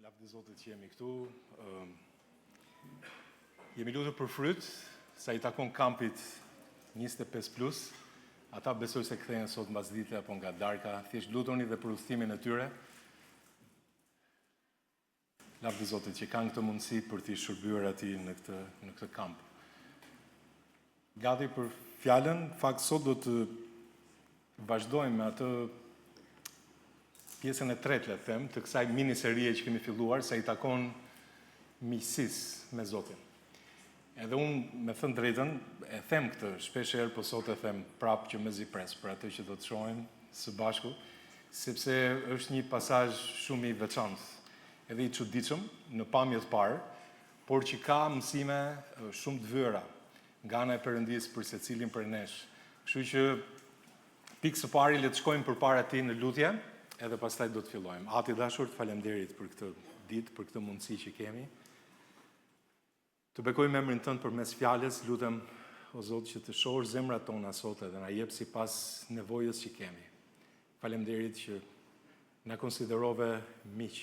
Lavdi Zotit që jemi këtu. Jemi lutur për fryt, sa i takon kampit 25+. Ata besoj se kthehen sot mbas dite apo nga darka. Thjesht lutoni dhe për udhëtimin e tyre. Lavdi Zotit që kanë këtë mundësi për t'i shërbyer atij në këtë kamp. Gati për fjalën, fakt sot do të vazhdojmë me atë pjesën e tretë, le të them, të kësaj miniserie që kemi filluar, sa i takon miqësisë me Zotin. Edhe unë, me thënë drejtën, e them këtë shpesh herë, po sot e them prapë që mezi pres për atë që do të shohim së bashku, sepse është një pasazh shumë i veçantë, edhe i çuditshëm në pamje të parë, por që ka mësime shumë të vëra nga ana e Perëndisë për secilin prej nesh. Kështu që pikë së pari le të shkojmë përpara tij në lutje, edhe pastaj do të fillojmë. Ati dashur, faleminderit për këtë ditë, për këtë mundësi që kemi. Të bekojmë emrin tënd përmes fjalës, lutem o Zot që të shohësh zemrat tona sot edhe na jep sipas nevojës që kemi. Faleminderit që na konsiderove miq.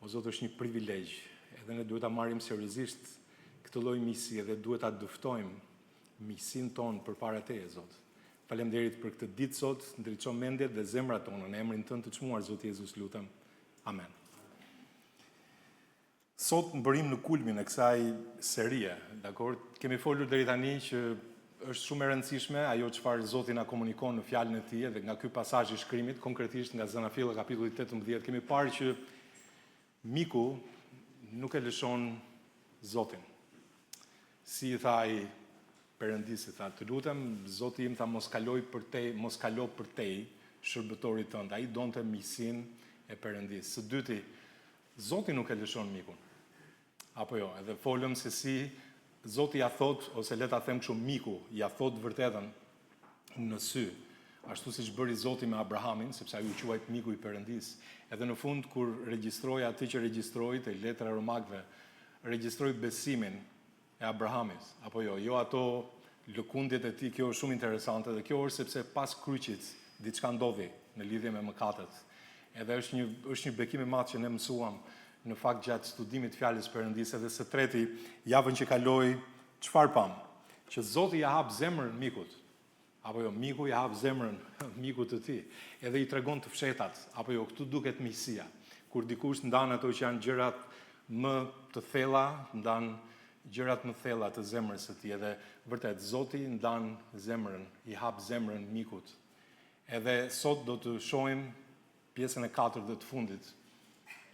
O Zot, është një privilegj, edhe ne duhet ta marrim seriozisht këtë lloj miqësie dhe duhet ta dëftojmë miqësinë tonë përpara Teje, Zot. Faleminderit për këtë ditë sot, ndriço mendjet dhe zemrat tona në emrin tënd të çmuar, Zot Jezus, lutem. Amen. Sot mbërim në kulmin e kësaj serie, dakor? Kemi folur deri tani që është shumë e rëndësishme ajo çfarë Zoti na komunikon në fjalën e Tij dhe nga ky pasazh i shkrimit, konkretisht nga Zanafilla kapitulli 18, kemi parë që miku nuk e lëshon Zotin. Si i tha ai Perëndisi, tha, të lutem, Zoti im, tha, mos kalo për te shërbëtorit tënd. Ai donte miqsinë e Perëndisë. Së dyti, Zoti nuk e lëshon mikun. Apo jo, edhe folëm se si Zoti ja thot, ose le ta them kështu, miku ja thot vërtetën në sy. Ashtu siç bëri Zoti me Abrahamin, sepse ai u quajt miku i Perëndisë. Edhe në fund kur regjistroi atë që regjistroi te letra romakëve, regjistroi besimin e Abrahamit, apo jo ato lëkundjet e tij. Kjo është shumë interesante dhe kjo është sepse pas kryqit diçka ndodhi në lidhje me mëkatet. Edhe është një bekim i madh që ne mësuam në fakt gjatë studimit të fjalës Perëndisë. Dhe së treti, javën që kaloi, çfarë pam? Që Zoti ja hap zemrën mikut. Apo jo, miku ja hap zemrën mikut të tij. Edhe i tregon të fshetat, apo jo, këtu duket miqësia. Kur dikush ndan ato që janë gjërat më të thella, ndan gjërat më thella të zemrës së tij. Edhe vërtet Zoti ndan zemrën, i hap zemrën mikut. Edhe sot do të shohim pjesën e 4 dhe të fundit,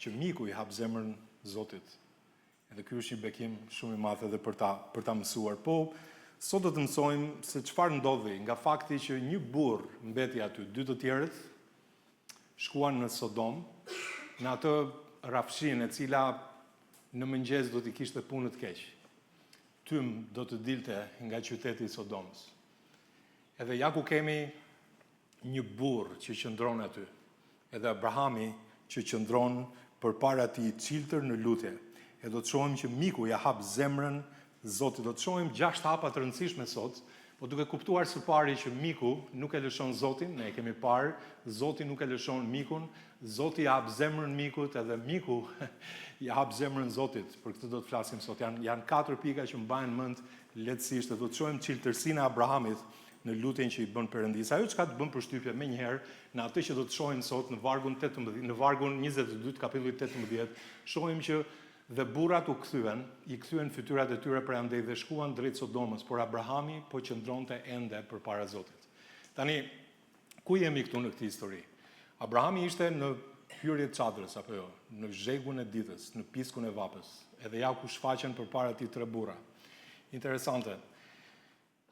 që miku i hap zemrën Zotit. Edhe ky është një bekim shumë i madh edhe për ta mësuar. Po sot do të mësojmë se çfarë ndodhi nga fakti që një burr mbeti aty, dy të tjerët shkuan në Sodom, në atë rrafshinë e cila në mëngjes do t'i kishte punë të keq. Tym do të dilte nga qyteti i Sodomës. Edhe ja ku kemi një burr që qëndron aty. Edhe Abrahami që qëndron përpara tij i çiltër në lutje. E do të shohim që miku ja hap zemrën Zotit. Do të shohim 6 hapa të rëndësishme sot, po duke kuptuar së pari që miku nuk e lëshon Zotin, ne e kemi parë, Zoti nuk e lëshon mikun, Zoti ja hap zemrën mikut, edhe miku ja hap zemrën Zotit. Për këtë do të flasim sot. Janë 4 pika që mbajnë mend lehtësisht. Do të shohim çiltërsinë e Abrahamit në lutjen që i bën Perëndis. Ajo çka të bën përshtypje menjëherë në atë që do të shohim sot në vargun 18, në vargun 22 kapitullit 18, shohim që dhe burrat i kthyen fytyrat e tyre përandej dhe shkuan drejt Sodomës, por Abrahami po qëndronte ende përpara Zotit. Tani, ku jemi këtu në këtë histori? Abrahami ishte në hyrje të çadrës, apo jo, në zhegun e ditës, në piskun e vapës, edhe ja ku shfaqen përpara tij 3 burra. Interesante.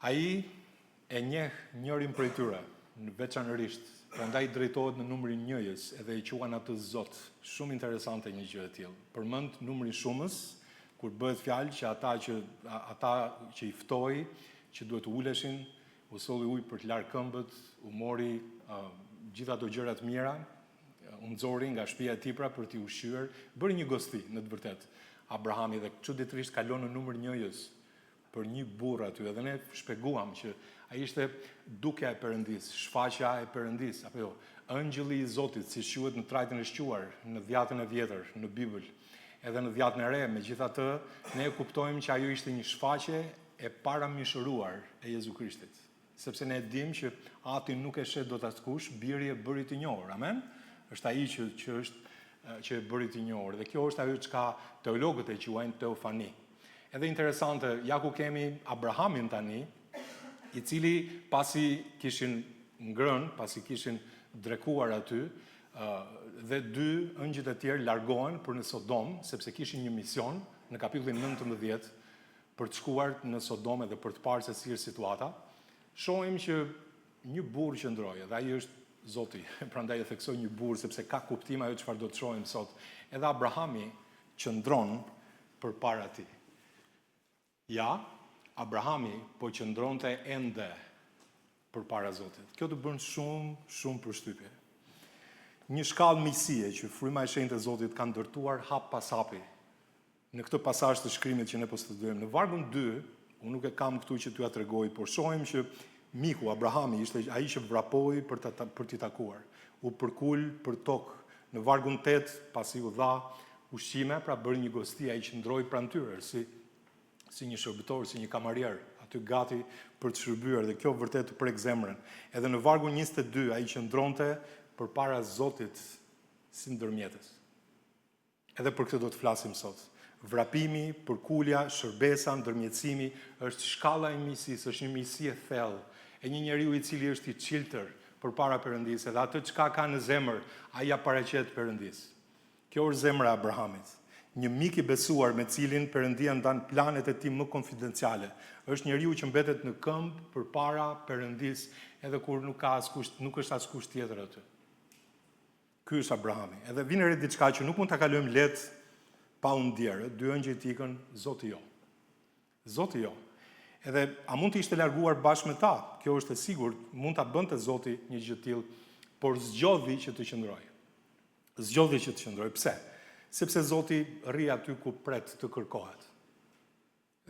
Ai e njeh njërin prej tyre, në veçanërisht, prandaj drejtohet në numrin 1-jës, edhe i quan atë Zot. Shumë interesante një gjë e tillë. Përmend numrin shumës, kur bëhet fjalë që ata që i ftoi, që duhet të uleshin, u solli ujë për të larë këmbët, u mori gjitha ato gjëra të mira, u nxori nga shtëpia e tij pra për t'i ushqyer, bëri një gosti në të vërtetë. Abrahami dhe çuditërisht kalon në numër 1-jës. për një burr aty, edhe ne shpjeguam që ai ishte dukja e Perëndis, shfaqja e Perëndis, apo jo, ëngjëlli i Zotit, si quhet në trajtën e shquar, në dhjatën e vjetër, në Bibël, edhe në dhjatën e re. Megjithatë, ne kuptojmë që ajo ishte një shfaqje e paramishëruar e Jezu Krishtit. Sepse ne dim që ati nuk e shet do të askush, biri e bërit i njohur. Amen? Është ai që e bërit i njohur. Dhe kjo është ajo çka teologët e quajnë teofani. Edhe interesante, ja ku kemi Abrahamin tani, i cili pasi kishin ngrënë, pasi kishin drekuar aty, dhe dy ëngjëjt e tjerë largohen për në Sodom, sepse kishin një mision në kapitullin 19 për të shkuar në Sodom edhe për të parë se si është situata. Shohim që një burr qëndroi, dhe ai është Zoti. Prandaj e theksoj një burr sepse ka kuptim ajo çfarë do të shohim sot. Edhe Abrahami qëndron përpara tij. Ja, Abrahami po qëndronte ende përpara Zotit. Kjo të bën shumë përshtypje. Një shkallë miqësie që fryma e shenjtë e Zotit ka ndërtuar hap pas hapi në këtë pasazh të shkrimit që ne po studiojmë. Në vargun 2, unë nuk e kam këtu që t'ju ja tregoj, por shohim që miku Abrahami ishte ai që vrapoi për t'i takuar. U përkul për tokë. Në vargun 8, pasi u dha ushqime, pra bëri një gosti, ai qëndroi pranë tyre si një shërbëtor, si një kamarier, aty gati për të shërbyer, dhe kjo vërtet të prek zemrën. Edhe në vargun 22 ai qëndronte përpara Zotit si ndërmjetës. Edhe për këtë do të flasim sot. Vrapimi, përkulja, shërbesa, ndërmjetësimi është shkalla e miqësisë, është një miqësi e thellë e një njeriu i cili është i çiltër përpara Perëndisë, dhe atë çka ka në zemër, ai ja paraqet Perëndisë. Kjo është zemra e Abrahamit. Një mik i besuar me cilin Perëndia ndan planet e tij më konfidenciale. Është njeriu që mbetet në këmbë përpara Perëndisë, edhe kur nuk është askush tjetër aty. Ky është Abrahami. Edhe vjen re diçka që nuk mund ta kalojmë lehtë pa u ndjerë. Dy ëngjëjt ikën, Zoti jo. Zoti jo. Edhe a mund të ishte larguar bashkë me ta? Kjo është e sigurt, mund ta bënte Zoti një gjë të tillë, por zgjodhi që të qëndrojë. Zgjodhi që të qëndrojë. Pse? Sepse Zoti rri aty ku pret të kërkohet.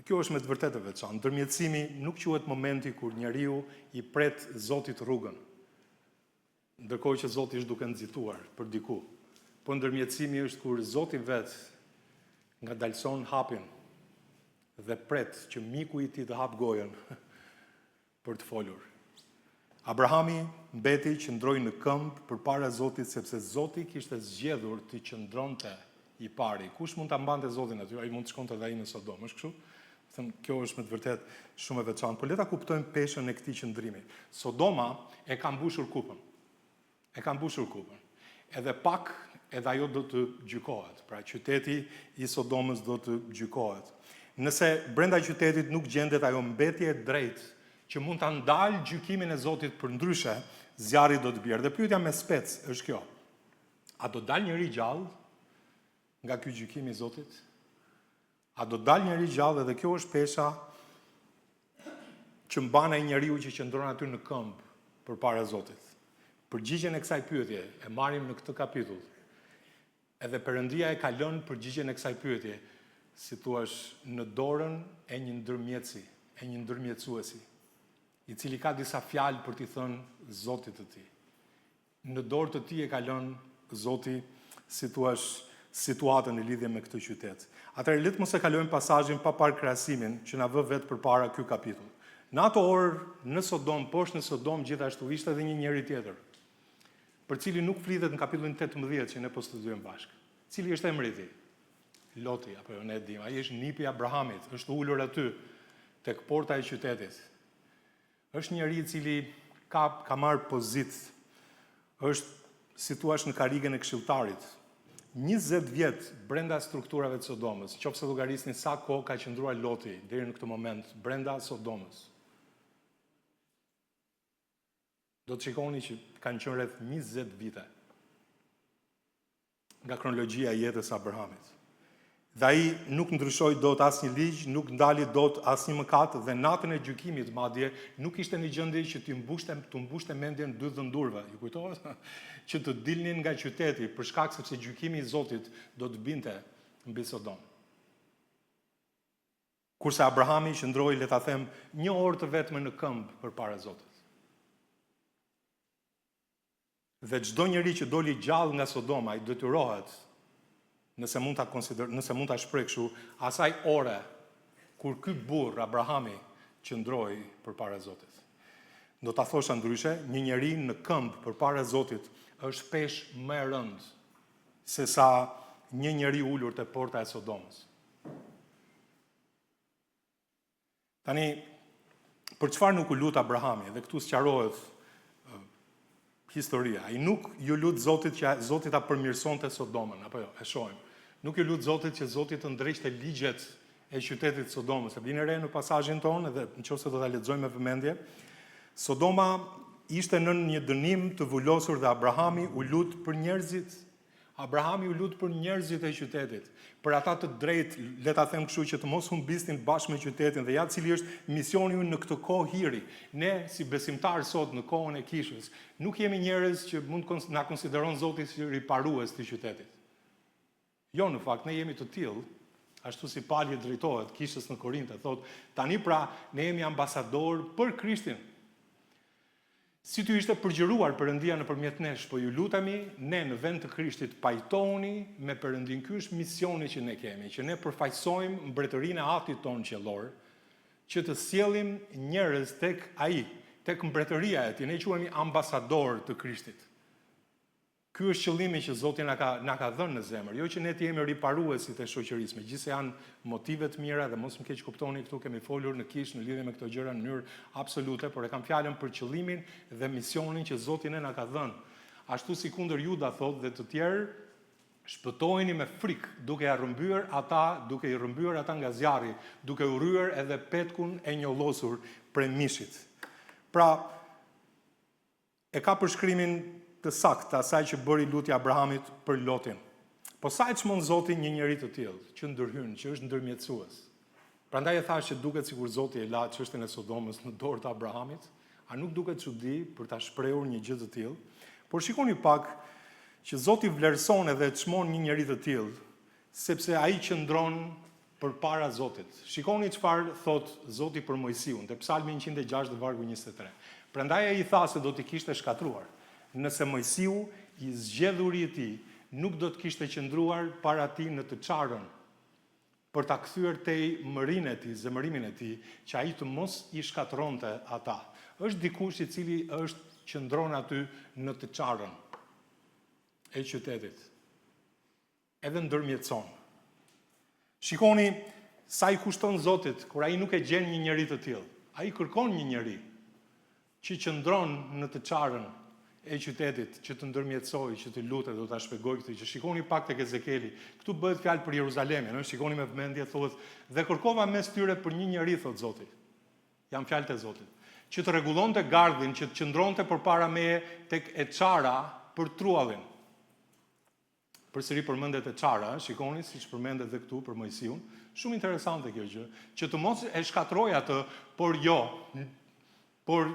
Kjo është me të vërtetë e veçantë. Ndërmjetësimi nuk quhet momenti kur njeriu i pret Zotit rrugën, ndërkohë që Zoti është duke nxituar për diku. Po ndërmjetësimi është kur Zoti vet ngadalson hapin dhe pret që miku i tij të hap gojen për të folur. Abrahami mbeti qëndroi në këmbë përpara Zotit sepse Zoti kishte zgjedhur të qëndronte i pari. Kush mund ta mbante Zotin aty? Ai mund të shkonte edhe ai në Sodom, është kështu? Thënë, kjo është me të vërtet shumë e veçantë. Por le ta kuptojmë peshën e këtij qëndrimi. Sodoma e ka mbushur kupën. Edhe pak edhe ajo do të gjykohet. Pra qyteti i Sodomës do të gjykohet. Nëse brenda qytetit nuk gjendet ajo mbetje e drejtë që mund ta ndalë gjykimin e Zotit, për ndryshe, zjarri do të bjerë. Dhe pyetja me spec është kjo. A do dalë njëri gjallë nga ky gjykim i Zotit? A do dalë njëri gjallë? Edhe kjo është pesha që mban ai njeriu që qëndron aty në këmbë përpara Zotit. Përgjigjen e kësaj pyetje e marrim në këtë kapitull. Edhe Perëndia e ka lënë përgjigjen e kësaj pyetje, si thua, në dorën e një ndërmjetësi, e një ndërmjetësuesi, i cili ka disa fjalë për t'i thënë Zotit të tij. Në dorë të tij e ka lënë Zoti, si thua, situatën në lidhje me këtë qytet. Atëherë le të mos e kalojmë pasazhin pa parë krahasimin që na vë vetë përpara ky kapitull. Në ato orë në Sodom, poshtë në Sodom gjithashtu ishte edhe një njeri tjetër, për cilin nuk flitet në kapitullin 18 që ne po studiojmë bashkë. Cili është emri i tij? Loti, apo jo, ne e dim. Ai është nipi i Abrahamit, është ulur aty tek porta e qytetit. Është njeri i cili ka marrë pozitë, është si thua në karrigën e këshilltarit. 20 vjet brenda strukturave të Sodomës, nëse llogarisni sa kohë ka qëndruar Loti deri në këtë moment brenda Sodomës. Do të shikoni që kanë qenë rreth 20 vite nga kronologjia e jetës së Abrahamit. Dhe ai nuk ndryshoi dot asnjë ligj, nuk ndali dot asnjë mëkat, dhe natën e gjykimit madje nuk ishte në gjendje që të mbushte mendjen dy dhëndurve. Ju kujtohet? Që të dilnin nga qyteti për shkak sepse gjykimi i Zotit do të binte mbi Sodom. Kurse Abrahami qëndroi, le ta them, 1 orë të vetme në këmbë përpara Zotit. Dhe çdo njeri që doli gjallë nga Sodoma i detyrohet, nëse mund ta shpreh kështu, asaj ore kur ky burr Abrahami qëndroi përpara Zotit. Do ta thosha ndryshe, një njeri në këmbë përpara Zotit është shpesh më e rëndë se sa një njeri ulur te porta e Sodomës. Tani, për çfarë nuk u lut Abrahami? Dhe këtu sqarohet historia. Ai nuk ju lut Zotit që Zoti ta përmirësonte Sodomën, apo jo, e shohim. Nuk ju lut Zotit që Zoti të ndriçte ligjet e qytetit Sodomës. E vini re në pasazhin tonë, edhe nëse do ta lexojmë me vëmendje, Sodoma ishte në një dënim të vullosur dhe Abrahami u lut për njerëzit. Abrahami u lut për njerëzit e qytetit, për ata të drejtë, le ta them kështu, që të mos humbisnin bashkë me qytetin, dhe ja cili është misioni në këtë kohë hiri. Ne si besimtar sot në kohën e kishës, nuk jemi njerëz që mund na konsideron Zoti si riparues të qytetit. Jo, në fakt, ne jemi të tillë, ashtu si Pali drejtohet kishës në Korinte, thotë, tani pra ne jemi ambasador për Krishtin. Si ty ishte përgjëruar Perëndia nëpërmjet nesh, po ju lutemi, ne në vend të Krishtit pajtohuni me Perëndin. Ky është misioni që ne kemi, që ne përfaqësojmë mbretërinë e Atit tonë qiellor, që të sjellim njerëz tek ai, tek mbretëria e tij. Ne quhemi ambasador të Krishtit. Ky është qëllimi që Zoti na ka dhënë në zemër, jo që ne të jemi riparuesit e shoqërisë, megjithëse janë motive të mira dhe mos më keq kuptoni, këtu kemi folur në kish në lidhje me këto gjëra në mënyrë absolute, por e kam fjalën për qëllimin dhe misionin që Zoti na ka dhënë. Ashtu si kundër Juda thotë dhe të tjerë, shpëtojeni me frikë, duke i rrëmbyer ata nga zjarri, duke u rryer edhe petkun e njollosur prej mishit. Pra, e ka përshkrimin të saktë asaj që bëri lutja Abrahamit për Lotin. Po sa e çmon Zoti një njeri të tillë, që ndërhyn, që është ndërmjetësues. Prandaj e thash që duket sikur Zoti e la çështën e Sodomës në dorë të Abrahamit, a nuk duket çudi për ta shprehur një gjë të tillë? Por shikoni pak që Zoti vlerëson edhe çmon një njeri të tillë, sepse ai qëndron përpara Zotit. Shikoni çfarë thot Zoti për Mojsiun, te Psalmi 106 vargu 23. Prandaj ai i tha se do t'i kishte shkatruar. Nëse Mojsiu i zgjedhuri i tij nuk do të kishte qëndruar para tij në të çarën, për ta kthyer tej mërinë e tij, zemërimin e tij, që ai të mos i shkatronte ata. Është dikush i cili qëndron aty në të çarën e qytetit. Edhe ndërmjetëson. Shikoni sa i kushton Zotit kur ai nuk e gjen një njeri të tillë. Ai kërkon një njeri që qëndron në të çarën e qytetit, që të ndërmjetësoj, që të lutet, do ta shpjegoj këtë, që shikoni pak tek Ezekieli. Këtu bëhet fjalë për Jeruzalemin, shikoni me vëmendje, thotë, dhe kërkova mes tyre për një njeri, thot Zoti. Jam fjalët e Zotit. Që të rregullonte gardhin, që të qëndronte përpara meje tek e çara për truallin. Përsëri përmendet e çara, shikoni siç përmendet edhe këtu për Mojsiun. Shumë interesante kjo gjë, që të mos e shkatroj atë, por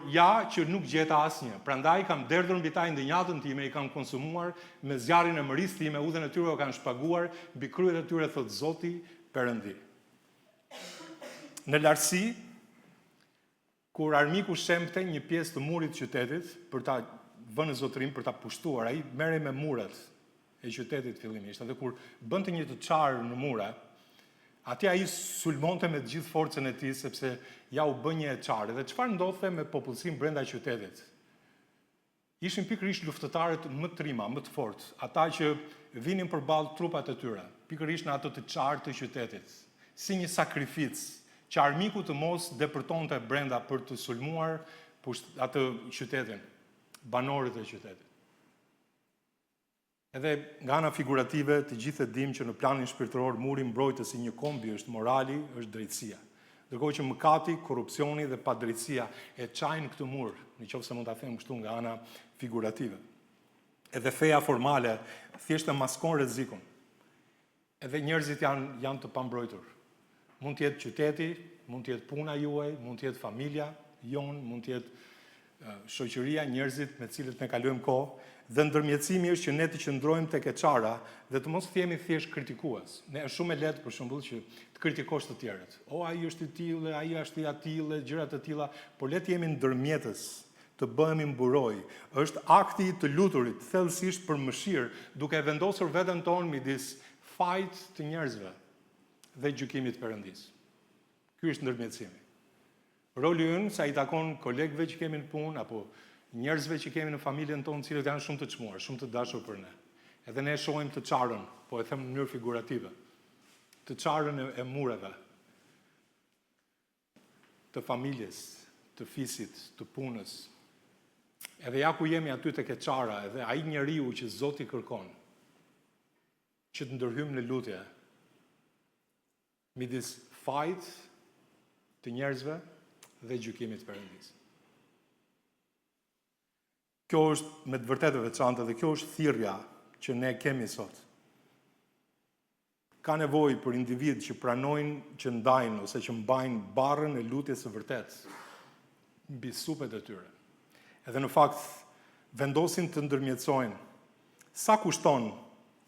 ja që nuk gjeta asnjë. Prandaj kam derdhur mbi ta ndjenjatën time, i kam konsumuar me zjarrin e mërisë time, udhën e tyre u kanë shpaguar, mbi kryet e tyre thot Zoti Perëndi. Në lartësi, kur armiku shemte një pjesë të murit të qytetit për ta vënë zotërim, për ta pushtuar, ai merrej me muret e qytetit fillimisht, edhe kur bënte një të çarë në mure, atje ai sulmonte me të gjithë forcën e tij, sepse ja u bë një e çarë. Dhe çfarë ndodhte me popullsinë brenda qytetit? Ishin pikërisht luftëtarët më të rima, më të fortë, ata që vinin përballë trupat e tyre, pikërisht në ato të çarë të qytetit, si një sakrificë, që armiku të mos depërtonte brenda për të sulmuar atë qytetin, banorët e qytetit. Edhe nga ana figurative, të gjithë e dim që në planin shpirtëror muri mbrojtës si një kombi është morali, është drejtësia. Ndërkohë që mëkati, korrupsioni dhe padrejtësia e çajnë këtë mur, nëse mund ta them kështu nga ana figurative. Edhe feja formale thjesht e maskon rrezikun. Edhe njerëzit janë të pambrojtur. Mund të jetë qyteti, mund të jetë puna juaj, mund të jetë familja jon, mund të jetë shoqëria, njerëzit me cilët ne kalojmë kohë, Dhe ndërmjetësimi është që ne të qëndrojmë tek e çara dhe të mos themi thjesht kritikues. Ne është shumë e lehtë për shembull që të kritikosh të tjerët. O ai është i tillë, ai është i atillë, gjëra të tilla, por le të jemi ndërmjetës, të bëhemi mburoj. Është akti i të luturit, thellësisht për mëshirë, duke vendosur veten tonë midis fajt të njerëzve dhe gjykimit të Perëndis. Ky është ndërmjetësimi. Roli ynë sa i takon kolegëve që kemi në punë apo njerëzve që kemi në familjen tonë, cilët janë shumë të çmuar, shumë të dashur për ne. Edhe ne shohim të çarën, po e them në mënyrë figurative. Të çarën e mureve, të familjes, të fisit, të punës. Edhe ja ku jemi aty tek e çara, edhe ai njeriu që Zoti kërkon, që të ndërhyjmë në lutje midis fajt të njerëzve dhe gjykimit të Perëndis. Kjo është me të vërtetë veçantë dhe kjo është thirrja që ne kemi sot. Ka nevojë për individ që pranojnë, që ndajnë ose që mbajnë barrën e lutjes së vërtetë mbi supet e tyre. Edhe në fakt vendosin të ndërmjetësojnë. Sa kushton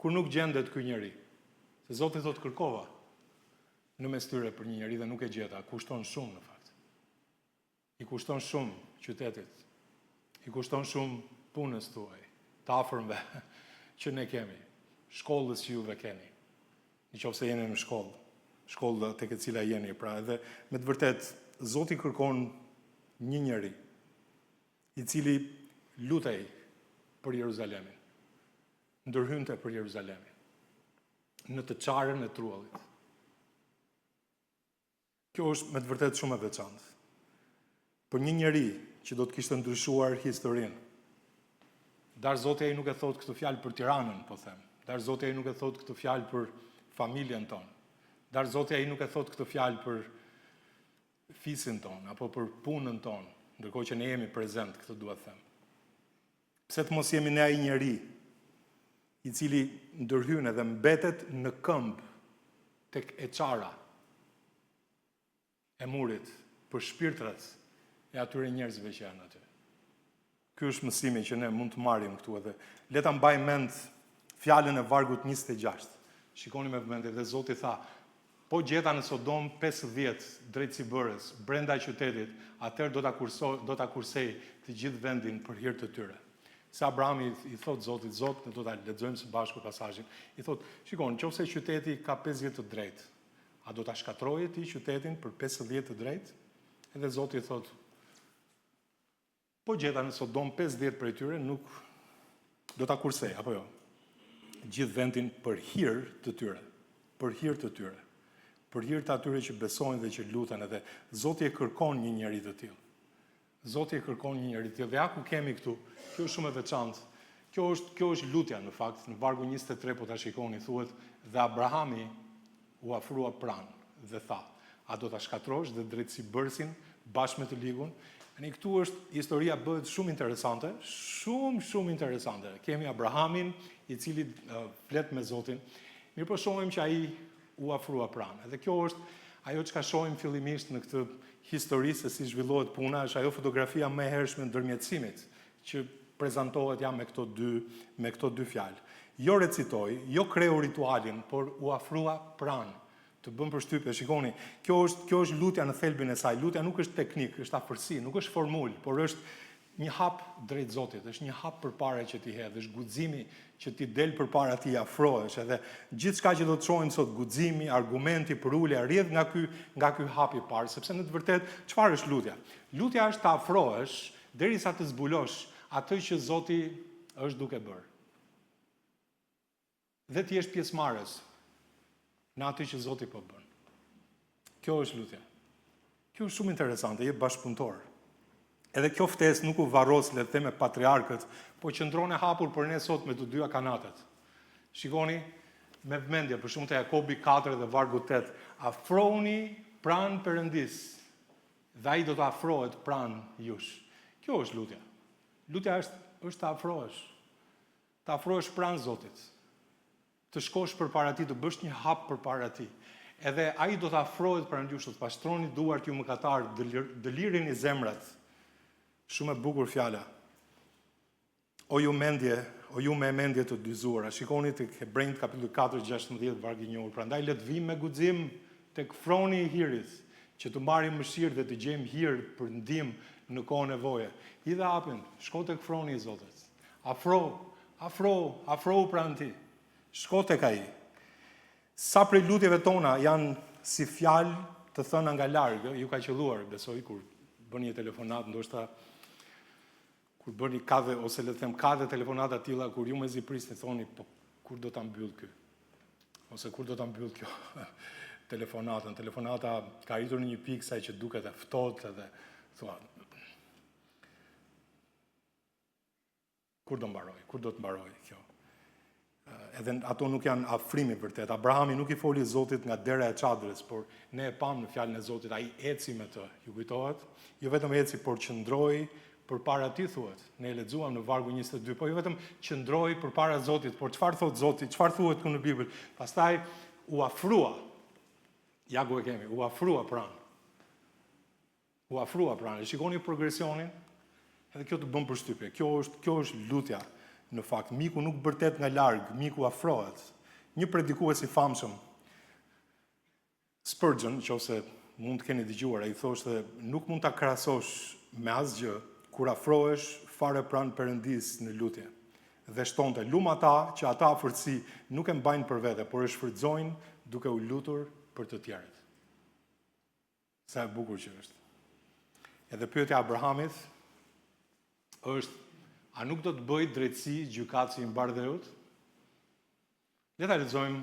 kur nuk gjendet ky njeri? Se Zoti thotë kërkova në mes tyre për një njeri dhe nuk e gjeta. Kushton shumë në fakt. I kushton shumë qytetit. I kushton shumë punës tuaj, të afërmve që ne kemi, shkollës që juve keni, nëse jeni në shkollë tek e cila jeni, pra edhe me të vërtet, Zoti kërkon një njeri, i cili lutej për Jeruzalemin, ndërhynte për Jeruzalemin, në të çarën e truallit. Kjo është me të vërtet shumë e veçantë. Për një njeri që do të kishte ndryshuar historinë. Dar Zoti ai nuk e thot këtë fjalë për Tiranën, po them. Dar Zoti ai nuk e thot këtë fjalë për familjen tonë. Dar Zoti ai nuk e thot këtë fjalë për fisin tonë apo për punën tonë, ndërkohë që ne jemi prezent, këtë dua të them. Pse të mos jemi ne ai njeri i cili ndërhyn edhe mbetet në këmbë tek e çara e murit për shpirtrat e atyre njerëzve që janë aty. Ky është mësimi që ne mund të marrim këtu edhe. Le ta mbajmë mend fjalën e vargut 26. Shikoni me vëmendje dhe Zoti tha, po gjeta në Sodom 50 drejtësibërës brenda qytetit, atëherë do ta kursej të gjithë vendin për hir të tyre. Se Abrahami i thot Zotit, Zot, ne do ta lexojmë së bashku pasazhin. I thot, shikoni, nëse qyteti ka 50 të drejtë, a do ta shkatroje ti qytetin për 50 të drejtë? Edhe Zoti i thot, po gjeta në Sodom 50 prej tyre nuk do ta kursej, apo jo? Gjithë vendin për hir të tyre, për hir të tyre, për hir të atyre që besojnë dhe që luten, edhe Zoti e kërkon një njeri të tillë. Zoti e kërkon një njeri të tillë. Dhe ja ku kemi këtu, kjo është shumë e veçantë. Kjo është lutja në fakt, në vargu 23 po ta shikoni, thuhet, dhe Abrahami u afrua pranë dhe tha, a do ta shkatrosh dhe drejtësibërësin bashkë me të ligun? Këtu është historia bëhet shumë interesante, shumë interesante. Kemi Abrahamin, i cili flet me Zotin. Mirë po shohim që ai u afrua pranë. Edhe kjo është ajo që ka shohim fillimisht në këtë histori se si zhvillohet puna, është ajo fotografia më e hershme ndërmjetësimit që prezantohet me këto dy fjalë. Jo recitoi, jo kreu ritualin, por u afrua pranë. Të bëm përshtypje, shikoni, kjo është lutja në thelbin e saj. Lutja nuk është teknik, është afërsi, nuk është formul, por është një hap drejt Zotit, është një hap përpara që ti hedh, është guximi që ti del përpara ti afrohesh, edhe gjithçka që do të shohim sot, guximi, argumenti për ulje, rrjedh nga ky hap i parë, sepse në të vërtetë çfarë është lutja? Lutja është të afrohesh derisa të zbulosh atë që Zoti është duke bërë. Dhe ti jesh pjesëmarrës në atë që Zoti po bën. Kjo është lutja. Kjo është shumë interesante, je bashkëpunëtor. Edhe kjo ftesë nuk u varros le të them me patriarkët, po qëndron e hapur për ne sot me të dyja kanatet. Shikoni me vëmendje për shembull te Jakobi 4 dhe vargu 8, afrohuni pranë Perëndis, dhe ai do të afrohet pranë jush. Kjo është lutja. Lutja është të afrohesh. Të afrohesh pranë Zotit. Të shkosh përpara tij, të bësh një hap përpara tij. Edhe ai do të afrohet pranë jush, të pastroni duart ju mëkatar, dëlirini zemrat. Shumë e bukur fjala. O ju me mendje të dyzuara, shikoni të Hebrejt kapitulli 4:16 vargu 1. Prandaj le të vim me guxim tek froni i hirit, që të marrim mëshirë dhe të gjejmë hir për ndihmë në kohën e nevoje. I dhe hapin, shko tek froni i Zotit. Afro pranë ti. Shko tek ai. Sa prej lutjeve tona janë si fjalë të thëna nga larg, ju ka qelluar, besoj, kur bëni një telefonat, ndoshta kur bëni kave, ose le të them kave telefonata të tilla, kur ju mezi prisni thoni, po kur do ta mbyll ky? Ose kur do ta mbyll kjo telefonatën? Telefonata ka arritur në një pikë sa që duket e ftohtë edhe thua, kur do të mbaroj kjo? Edhe ato nuk janë afrimi vërtet. Abrahami nuk i foli Zotit nga dera e çadrës, por ne e pam në fjalën e Zotit, ai eci me të. Ju kujtohet? Jo vetëm eci, por qëndroi përpara ti, thuhet. Ne e lexuam në vargu 22, po jo vetëm qëndroi përpara Zotit, por çfarë thot Zoti? Çfarë thuhet këtu në Bibël? Pastaj u afrua. Ja ku e kemi, u afrua pranë. U afrua pranë. Shikoni progresionin. Edhe kjo të bën përshtypje. Kjo është lutja. Në fakt, miku nuk bërtet nga larg, miku afrohet. Një predikues i famshëm, Spurgeon, nëse mund të keni dëgjuar, ai thoshte, nuk mund ta krahasosh me asgjë kur afrohesh fare pranë Perëndis në lutje. Dhe shtonte, lum ata që ata afërsi nuk e mbajnë për vete, por e shfrytëzojnë duke u lutur për të tjerët. Sa e bukur që është. Edhe pyetja e Abrahamit është, a nuk do të bëj drejtësi gjykatësi i mbardhëut? Le ta lexojmë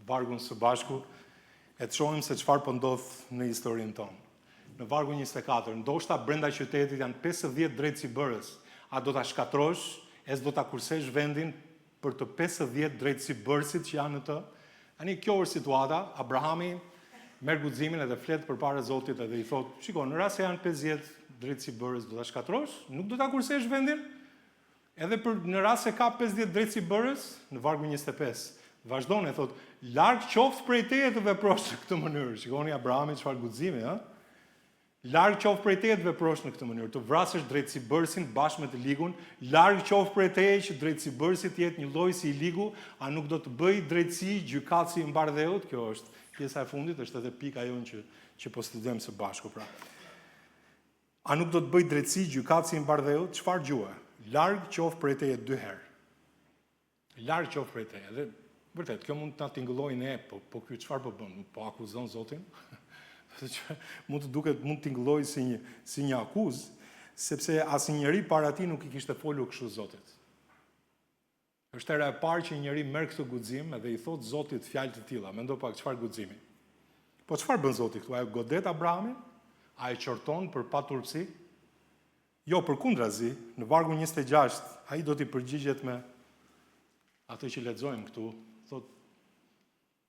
vargun së bashku e të shohim se çfarë po ndodh në historinë tonë. Në vargun 24, ndoshta brenda qytetit janë 50 drejtësibërës. A do ta shkatrosh, do ta kursesh vendin për të 50 drejtësibërësit që janë në të? Tani kjo është situata. Abrahami merr guximin edhe flet përpara Zotit edhe i thot, shiko, në rast se janë 50 drejtësibërës, do ta shkatrosh? Nuk do ta kursesh vendin? Edhe në rast se ka 50 drejtësibërës, në vargu 25, vazhdon e thot, larg qoftë prej teje të veprosh në këtë mënyrë. Shikoni Abrahami çfarë guximi, ha? Larg qoftë prej teje të veprosh në këtë mënyrë, të vrasësh drejtësibërësin bashkë me të ligun, larg qoftë prej teje që drejtësibërësi të jetë një lloj si i ligu, a nuk do të bëj drejtësi gjykatësi i mbardhëut? Kjo është pjesa e fundit, është edhe pika jonë që po studiojmë së bashku, pra. A nuk do të bëj drejtësi gjykatësi i mbardhëut? Çfarë gjua? Larg qoftë prej teje 2 herë. Larg qoftë prej teje. Dhe vërtet, kjo mund të na tingëllojë ne, po ky çfarë po bën? Po akuzon Zotin? Mund të tingëllojë si një akuzë, sepse asnjëri para tij nuk i kishte folur kështu Zotit. Është hera e parë që një njeri merr këtë guxim edhe i thot Zotit fjalë të tilla. Mendo pak çfarë guximi. Po çfarë bën Zoti këtu? A e godet Abrahamin? A e qorton për paturpsi? Jo, përkundrazi, në vargun 26, ai do t'i përgjigjet me atë që lexojmë këtu, thot,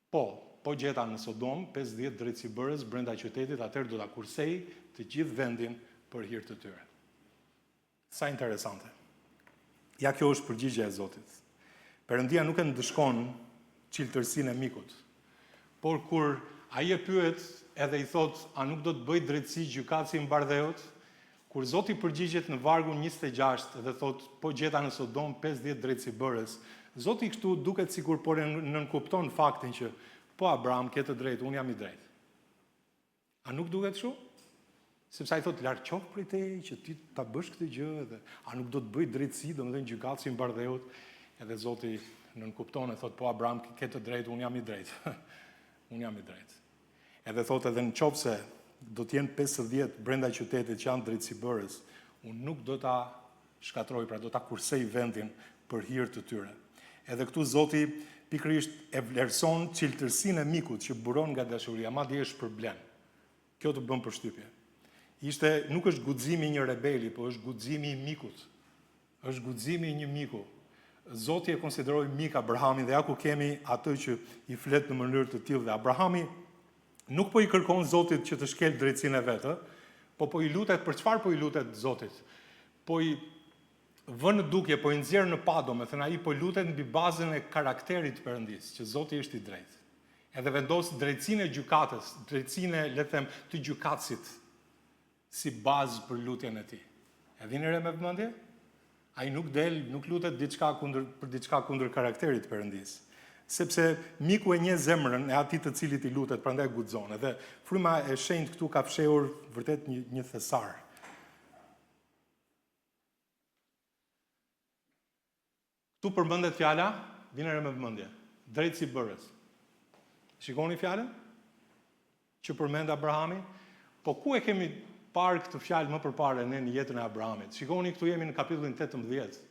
po gjeta në Sodom 50 drejtësibërës brenda qytetit, atëherë do ta kursej të gjithë vendin për hir të tyre. Sa interesante. Ja, kjo është përgjigjja e Zotit. Perëndia nuk e ndëshkon çiltërsinë e mikut. Por kur ai e pyet edhe i thot, a nuk do të bëj drejtësi gjykatësi i mbardhëut? Kur Zoti përgjigjet në vargun 26 dhe thot, po gjeta në Sodom 50 drejtësibërës, Zoti këtu duket sikur po nënkupton faktin që po Abraham ke të drejtë, unë jam i drejtë. A nuk duket kështu? Sepse ai thot, larg qoftë prej teje që ti ta bësh këtë gjë, dhe a nuk do të bëj drejtësi, domethënë gjykatësi i mbardhëut? Edhe Zoti nënkupton e thot, po Abraham ke të drejtë, unë jam i drejtë. Unë jam i drejtë. Edhe thot edhe në qoftë do t'jenë 50 brenda qytetit që janë drejtësibërës, unë nuk do ta shkatroj, pra do ta kursej vendin për hir të tyre. Edhe këtu Zoti pikërisht e vlerëson çiltërsinë e mikut që buron nga dashuria, madje është përblen. Kjo të bën përshtypje. Nuk është guximi i një rebeli, po është guximi i mikut. Është guximi i një miku. Zoti e konsideroi mik Abrahamin dhe ja ku kemi atë që i flet në mënyrë të tillë dhe Abrahami nuk po i kërkon Zotit që të shkel drejtsinë e vetë, po i lutet për çfarë po i lutet Zotit? Po i vën në dukje, po i nxjerr në pa, domethënë ai po lutet mbi bazën e karakterit të Perëndis, që Zoti është i drejtë. Edhe vendos drejtsinë e gjykatës, drejtsinë, le të them, të gjykatësit si bazë për lutjen e tij. E vini re me vëmendje? Ai nuk nuk lutet për diçka kundër karakterit të Perëndis. Sepse miku e njeh zemrën e atij të cilit i lutet, prandaj guxon. Edhe fryma e shenjtë këtu ka fshehur vërtet një thesar. Këtu përmendet fjala, vjen re me vëmendje, drejtësi bërës. Shikoni fjalën që përmend Abrahami? Po ku e kemi parë këtë fjalë më përpara ne në jetën e Abrahamit? Shikoni, këtu jemi në kapitullin 18.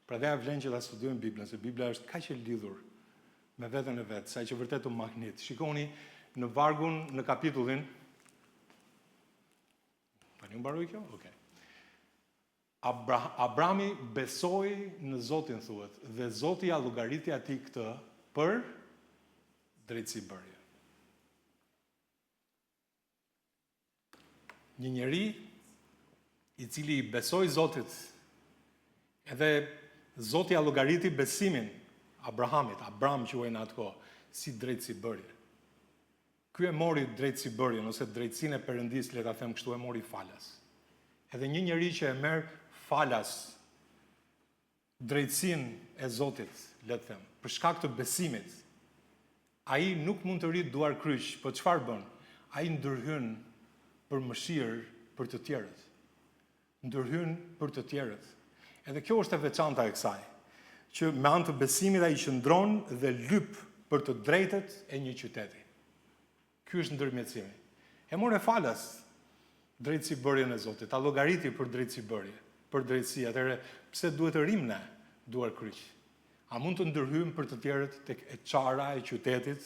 Prandaj vlen që ta studiojmë Biblën, se Bibla është kaq e lidhur me veten e vet, sa që vërtet u magnit. Shikoni në vargun në kapitullin. Tani u mbaroi kjo? Okej. Abrahami besoi në Zotin, thuhet, dhe Zoti ja llogariti atij këtë për drejtësi bërje. Një njeri i cili besoi Zotit, edhe Zoti ja llogariti besimin Abrahamit, Abram quhej në atë kohë, si drejtësi bërje. Ky e mori drejtësi bërjen, ose drejtësinë e Perëndis, le ta them kështu, e mori falas. Edhe një njeri që e merr falas drejtësinë e Zotit, le të them, për shkak të besimit, ai nuk mund të rritë duar kryq, po çfarë bën? Ai ndërhyn për mëshirë për të tjerët. Ndërhyn për të tjerët. Edhe kjo është e veçanta e kësaj, që me anë të besimit ai qëndron dhe lyp për të drejtët e një qyteti. Ky është ndërmjetësimi. E morë falas drejtësi bërjen e Zotit, ta llogariti për drejtësi bërje, për drejtësi. Atëherë pse duhet të rrim ne duar kryq? A mund të ndërhyjmë për të tjerët tek e çara e qytetit,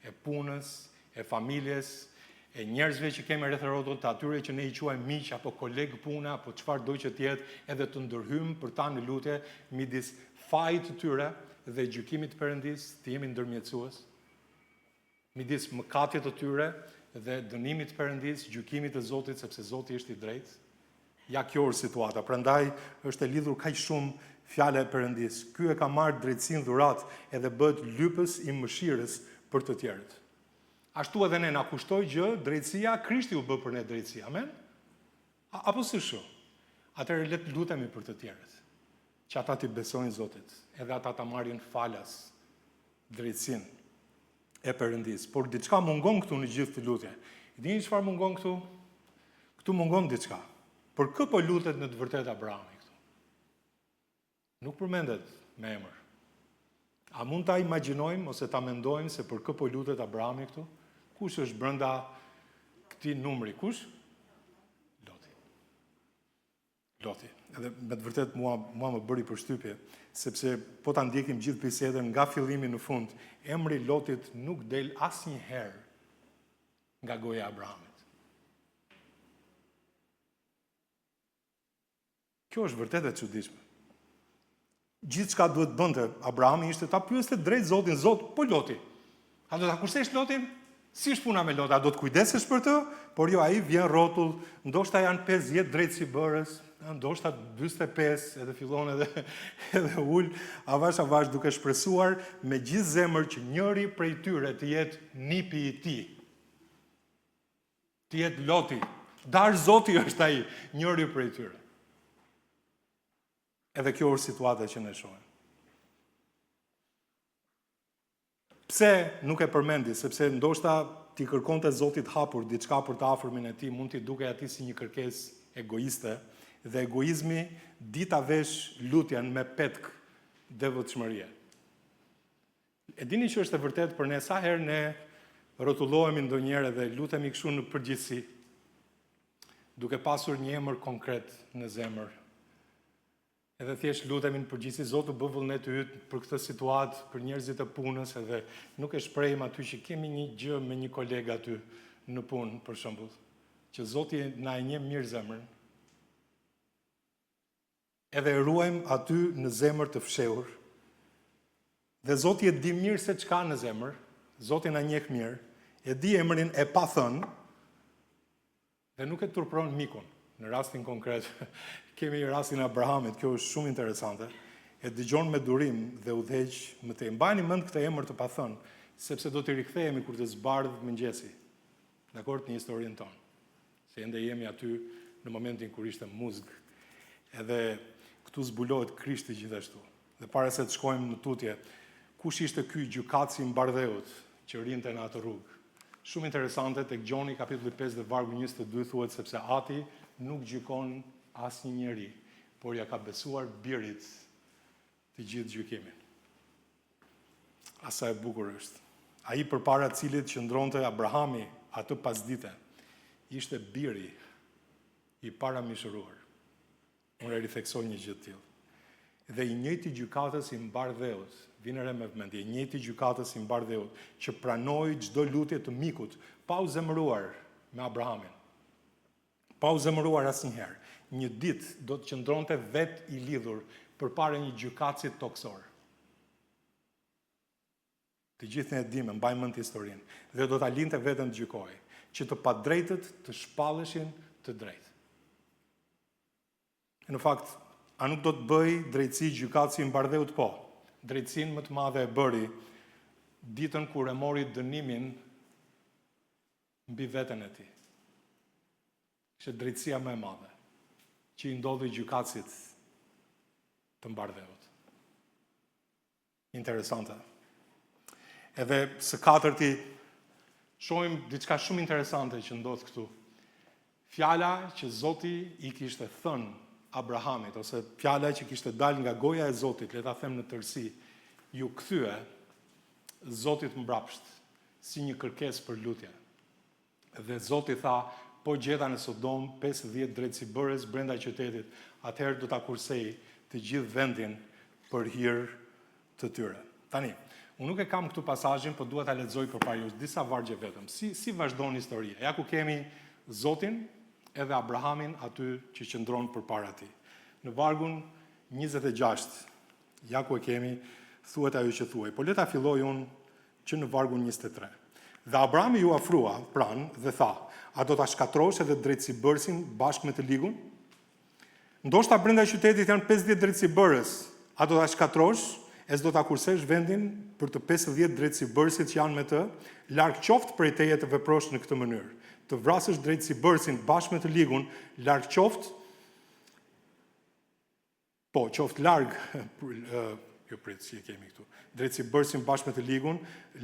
e punës, e familjes, e njerëzve që kemi rreth rrotull, të atyre që ne i quajmë miq apo koleg pune apo çfarë do që të jetë, edhe të ndërhyjmë për ta në lutje midis fajit të tyre dhe gjykimit të Perëndis, të jemi ndërmjetësues, midis mëkatit të tyre dhe dënimit të Perëndis, gjykimit të Zotit, sepse Zoti është i drejtë. Ja, kjo është situata. Prandaj është e lidhur kaq shumë fjala e Perëndis. Ky e ka marrë drejtësinë dhurat edhe bëhet lypës i mëshirës për të tjerët. Ashtu edhe ne na kushtoi gjë, drejtësia, Krishti u bë për ne drejtësi. Amen? Apo si kështu? Atëherë le të lutemi për të tjerët, që ata të besojnë Zotit, edhe ata ta marrin falas drejtësinë e Perëndis. Por diçka mungon këtu në gjithë këtë lutje. Dini çfarë mungon këtu? Këtu mungon diçka. Për kë po lutet në të vërtetë Abrahami këtu? Nuk përmendet me emër. A mund ta imagjinojmë ose ta mendojmë se për kë po lutet Abrahami këtu? Kush është brenda këtij numri? Kush? Loti. Loti. Edhe me të vërtetë mua më bëri përshtypje, sepse po ta ndjekim gjithë bisedën nga fillimi në fund, emri Lotit nuk del asnjëherë nga goja e Abrahamit. Kjo është vërtet e çuditshme. Gjithçka duhet bënte Abrahami ishte ta pyeste drejt Zotin, Zot, po Loti. A do ta kushtesh Lotin? Si është puna me Lot? A do të kujdesesh për të? Por jo, ai vjen rrotull, ndoshta janë 50 drejtësi bërës, ndoshta 45, edhe fillon edhe ul avash duke shpresuar me gjithë zemër që njëri prej tyre të jetë nipi i tij. Të jetë Loti. Dar Zoti është ai, njëri prej tyre. Edhe kjo është situata që ne shohim. Pse nuk e përmendi? Sepse ndoshta ti kërkonte Zotit hapur diçka për të afërmin e tij, mund t'i dukej atij si një kërkesë egoiste, dhe egoizmi dita vesh lutjen me petk devotshmërie. E dini që është e vërtetë për ne, sa herë ne rrotullohemi ndonjëherë dhe lutemi kështu në përgjithësi, duke pasur një emër konkret në zemër. Edhe thjesht lutemi në përgjithësi, Zoti bë vullnet të yt për këtë situatë, për njerëzit e punës, edhe nuk e shprehim aty që kemi një gjë me një koleg aty në punë, për shembull, që Zoti na e njeh mirë zemrën. Edhe e ruajmë aty në zemër të fshehur. Dhe Zoti e di mirë se çka në zemër, Zoti na njeh mirë, e di emrin e pa thënë, dhe nuk e turpron mikun. Në rastin konkret, kemi rastin e Abrahamit, kjo është shumë interesante, e dëgjon me durim dhe udhëheq më tej. Mbajini mend këtë emër të pathënë, sepse do të rikthehemi kur të zbardh mëngjesi. Dakor, në historinë tonë. Se ende jemi aty në momentin kur ishte muzg. Edhe këtu zbulohet Krishti gjithashtu. Dhe para se të shkojmë në tutje, kush ishte ky gjykatësi i mbardheut që rinte në atë rrugë? Shumë interesante, tek Gjoni kapitulli 5 dhe vargu 22 thuhet sepse Ati nuk gjykon asnjë njeri, por ja ka besuar birit të gjithë gjykimin. Asa e bukur është. Ai përpara cilit qëndronte Abrahami atë pasdite, ishte biri i paramishëruar. Unë ritheksoj një gjë të tillë. Dhe i njëjti gjykatës i mbardheut, vjen re me vëmendje, i njëjti gjykatës i mbardheut që pranoi çdo lutje të mikut, pa u zemëruar me Abrahamin. Pa u zemëruar asnjëherë. Një ditë do të qëndronte vetë i lidhur përpara një gjykatësi toksor. Të gjithë ne e dimë, mbajmë mend historinë, dhe do ta linte veten të gjykojë, që të padrejtët të shpalleshin të drejtë. Në fakt, a nuk do të bëj drejtësi gjykatësi i mbardheut? Po. Drejtësinë më të madhe e bëri ditën kur e mori dënimin mbi veten e tij. Ishte drejtësia më e madhe që i ndodhi gjykatësit të mbardheut. Interesante. Edhe së katërti, shohim diçka shumë interesante që ndodh këtu. Fjala që Zoti i kishte thënë Abrahamit, ose fjala që kishte dalë nga goja e Zotit, le ta them në tërësi, ju kthye Zotit mbrapsht, si një kërkesë për lutje. Dhe Zoti tha, po gjeta në Sodom 50 drejtësibërës brenda qytetit, atëherë do ta kursej të gjithë vendin për hir të tyre. Tani, unë nuk e kam këtu pasazhin, por dua ta lexoj përpara jush disa vargje vetëm. Si vazhdon historia? Ja ku kemi Zotin edhe Abrahamin aty që qëndron përpara tij. Në vargun 26, ja ku e kemi, thuhet ajo që thuaj. Po le ta filloj unë që në vargun 23. Dhe Abrahami ju afrua pranë dhe tha, a do ta shkatrosh edhe drejtësibërësin bashkë me të ligun? Ndoshta brenda qytetit janë 50 drejtësibërës, a do ta shkatrosh, e s'do ta kursesh vendin për të 50 drejtësibërësit që janë me të, larg qoftë prej teje të veprosh në këtë mënyrë. Të vrasësh drejtësibërësin bashkë me të ligun, larg qoftë, qoftë larg, që e kemi këtu, drejtësibërësin bashkë me të ligun,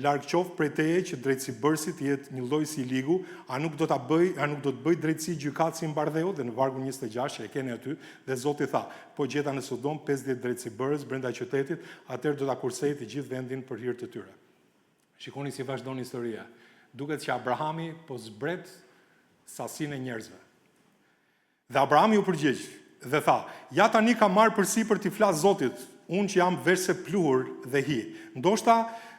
larg qoftë prej teje që drejtësibërësit jetë një lloj si ligu, a nuk do të bëj drejtësi gjykatësi i mbardheut, dhe në vargun 26 që e keni aty, dhe Zoti tha, po gjeta në Sodom 50 drejtësibërës brenda qytetit, atëherë do ta kursej të gjithë vendin për hir të tyre. Shikoni si vazhdon historia. Duket që Abrahami po zbret sasinë e njerëzve. Dhe Abrahami u përgjigj dhe tha, ja tani ka marrë përsipër t'i flas Zotit, unë që jam veç se pluhur dhe hi. Ndoshta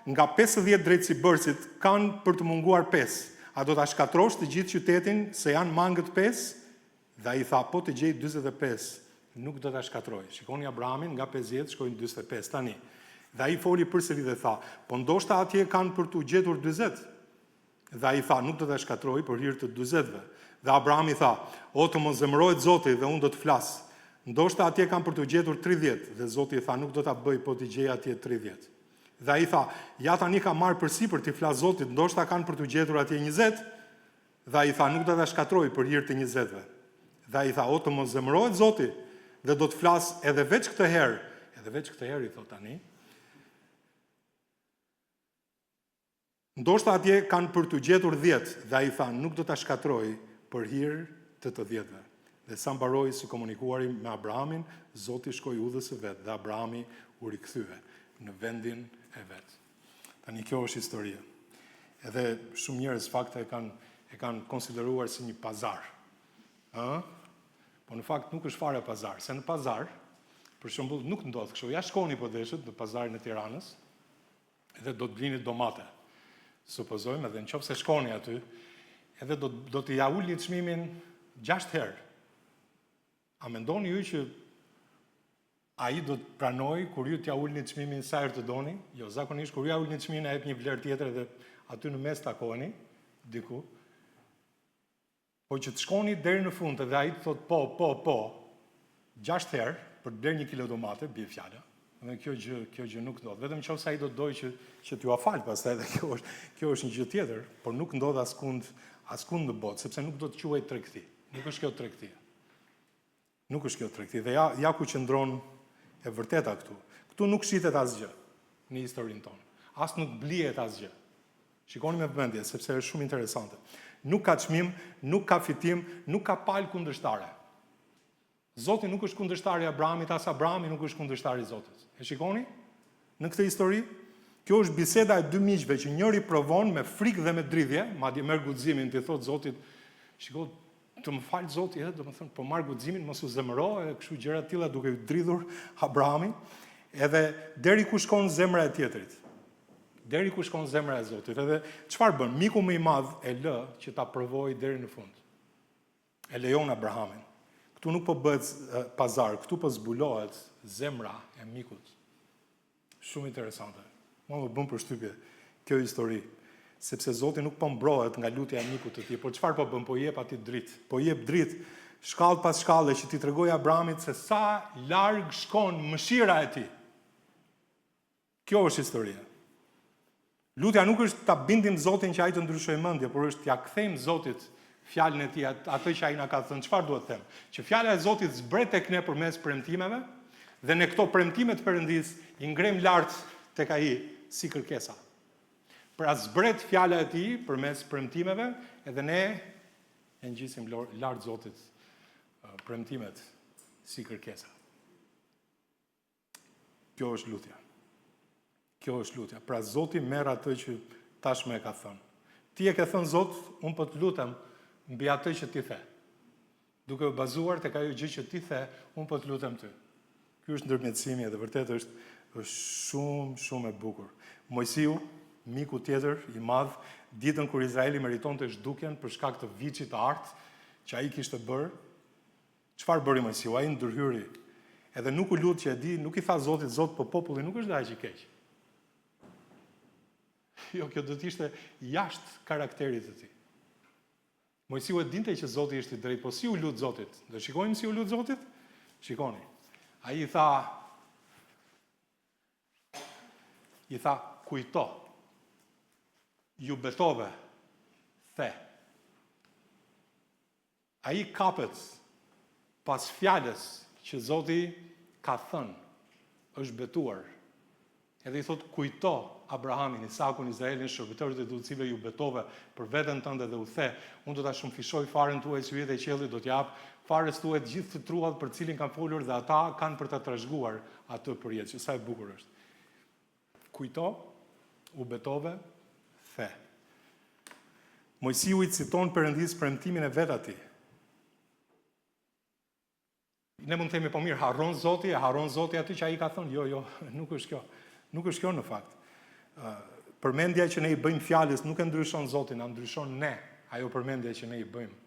nga 50 drejtësibërësit kanë për të munguar 5. A do ta shkatrosh të gjithë qytetin se janë mangët 5? Dhe ai tha, po të gjej 45, nuk do ta shkatroj. Shikoni Abrahamin, nga 50 shkojnë 45 tani. Dhe ai foli përsëri dhe tha, po ndoshta atje kanë për t'u gjetur 40. Dhe ai tha, nuk do ta shkatroj për hir të 40-ve. Dhe Abrahami tha, o të mos zemërohet Zoti dhe unë do të flas. Ndoshta atje kanë për t'u gjetur 30, dhe Zoti tha, nuk do ta bëj, po t'i gjej atje 30. Dhe ai tha, ja tani ka marrë përsipër t'i flas Zotit, ndoshta kanë për t'u gjetur atje 20. Dhe ai tha, nuk do ta shkatroj për hir të 20-ve. Dhe ai tha, o të mos zemërohet Zoti dhe do të flas edhe veç këtë herë. Edhe veç këtë herë i thot tani. Ndoshta atje kanë për t'u gjetur 10, dhe ai tha, nuk do ta shkatroj për hir të 10-ve. Dhe sa mbaroi si komunikuari me Abrahamin, Zoti shkoi udhës së vet dhe Abrahami u rikthye në vendin e vet. Tani kjo është historia. Edhe shumë njerëz fakte e kanë konsideruar si një pazar. Po në fakt nuk është fare pazar, se në pazar, për shembull, nuk ndodh kështu. Ja shkoni po deshët në pazarin e Tiranës, edhe do të blini domate. Supozojmë, edhe nëse shkoni aty, edhe do t'i ja ulni çmimin 6 herë. A mendoni ju që ai do të pranoj kur ju t'ja ulni çmimin sa herë të doni? Jo, zakonisht kur ja ulni çmimin ai jep një vlerë tjetër dhe aty në mes takoheni diku. Po që të shkoni deri në fund dhe ai të thot po 6 herë për të blerë 1 kilo domate, bie fjala. Dhe kjo gjë nuk ndodh. Vetëm nëse ai do të dojë që t'ju afal pastaj, dhe kjo është një gjë tjetër, por nuk ndodh askund në botë, sepse nuk do të quhet tregti. Nuk është kjo tregtia. Nuk është kjo tregti. Dhe ja ku qëndron e vërteta këtu. Këtu nuk shitet asgjë në historinë tonë. As nuk blihet asgjë. Shikoni me vëmendje, sepse është shumë interesante. Nuk ka çmim, nuk ka fitim, nuk ka palë kundërshtare. Zoti nuk është kundërshtari i Abrahamit, as Abrahami nuk është kundërshtari i Zotit. E shikoni? Në këtë histori, kjo është biseda e dy miqve që njëri provon me frikë dhe me dridhje, madje merr guximin të thotë Zotit, shiko, të më fal Zoti, do të thënë, po marr guximin, mos u zemëro, e kështu gjëra të tilla duke u dridhur Abrahami, edhe deri ku shkon zemra e tjetrit. Deri ku shkon zemra e Zotit. Edhe çfarë bën? Miku më i madh e lë që ta provojë deri në fund. E lejon Abrahamin. Këtu nuk po bëhet pazar, këtu po zbulohet zemra e mikut. Shumë interesante. Mua më bën përshtypje kjo histori, sepse Zoti nuk po mbrohet nga lutja e mikut të tij, por çfarë po bën? Po i jep atij dritë. Po i jep dritë shkallë pas shkallë që t'i tregoj Abrahamit se sa larg shkon mëshira e tij. Kjo është historia. Lutja nuk është ta bindim Zotin që ai të ndryshojë mendje, por është t'ia kthejmë Zotit fjalën e tij, atë që ai na ka thënë. Çfarë duhet të them? Që fjala e Zotit zbret tek ne përmes premtimeve dhe ne këto premtime të Perëndis i ngrem lart tek ai si kërkesa. Pra zbret fjala e tij përmes premtimeve edhe ne e ngjisim lart Zotit premtimet si kërkesa. Kjo është lutja. Kjo është lutja. Pra Zoti merr atë që tashmë e ka thënë. Ti e ke thënë Zot, unë po të lutem mbi atë që ti the. Duke u bazuar tek ajo gjë që ti the, unë po të lutem ty. Ky është ndërmjetësimi dhe vërtet është shumë e bukur. Mojsiu, miku tjetër i madh, ditën kur Izraeli meritonte zhdukjen për shkak të viçit të artë që ai kishte bërë, çfarë bëri Mojsiu? Ai ndërhyri. Edhe nuk u lut që e di, nuk i tha Zotit, Zot, po populli nuk është aq i keq. Jo, kjo do të ishte jashtë karakterit të tij. Mojsiu e dinte që Zoti ishte i drejtë, po si u lut Zotit? Do shikojmë si u lut Zotit? Shikoni. Ai i tha, kujto. Ju betove, the. Ai kapet pas fjalës që Zoti ka thënë, është betuar. Edhe i thot, kujto Abrahamin, Isakun, Izraelin, shërbëtorët e udhëticive ju betove për veten tënde dhe u the, unë do ta shumëfishoj faren tuaj sy dhe qielli do t'jap fares tuaj të gjithë të truat për cilin kanë folur dhe ata kanë për ta trashëguar atë për jetë. Sa e bukur është. Kujto, u betove, the. Mojsiu i citon Perëndis premtimin e vet atij. Ne mund të themi, po mirë, harron Zoti atë që ai ka thënë. Jo, nuk është kjo. Nuk është kjo në fakt. Përmendja që ne i bëjmë fjalës nuk e ndryshon Zotin, na ndryshon ne. Ajo përmendja që ne i bëjmë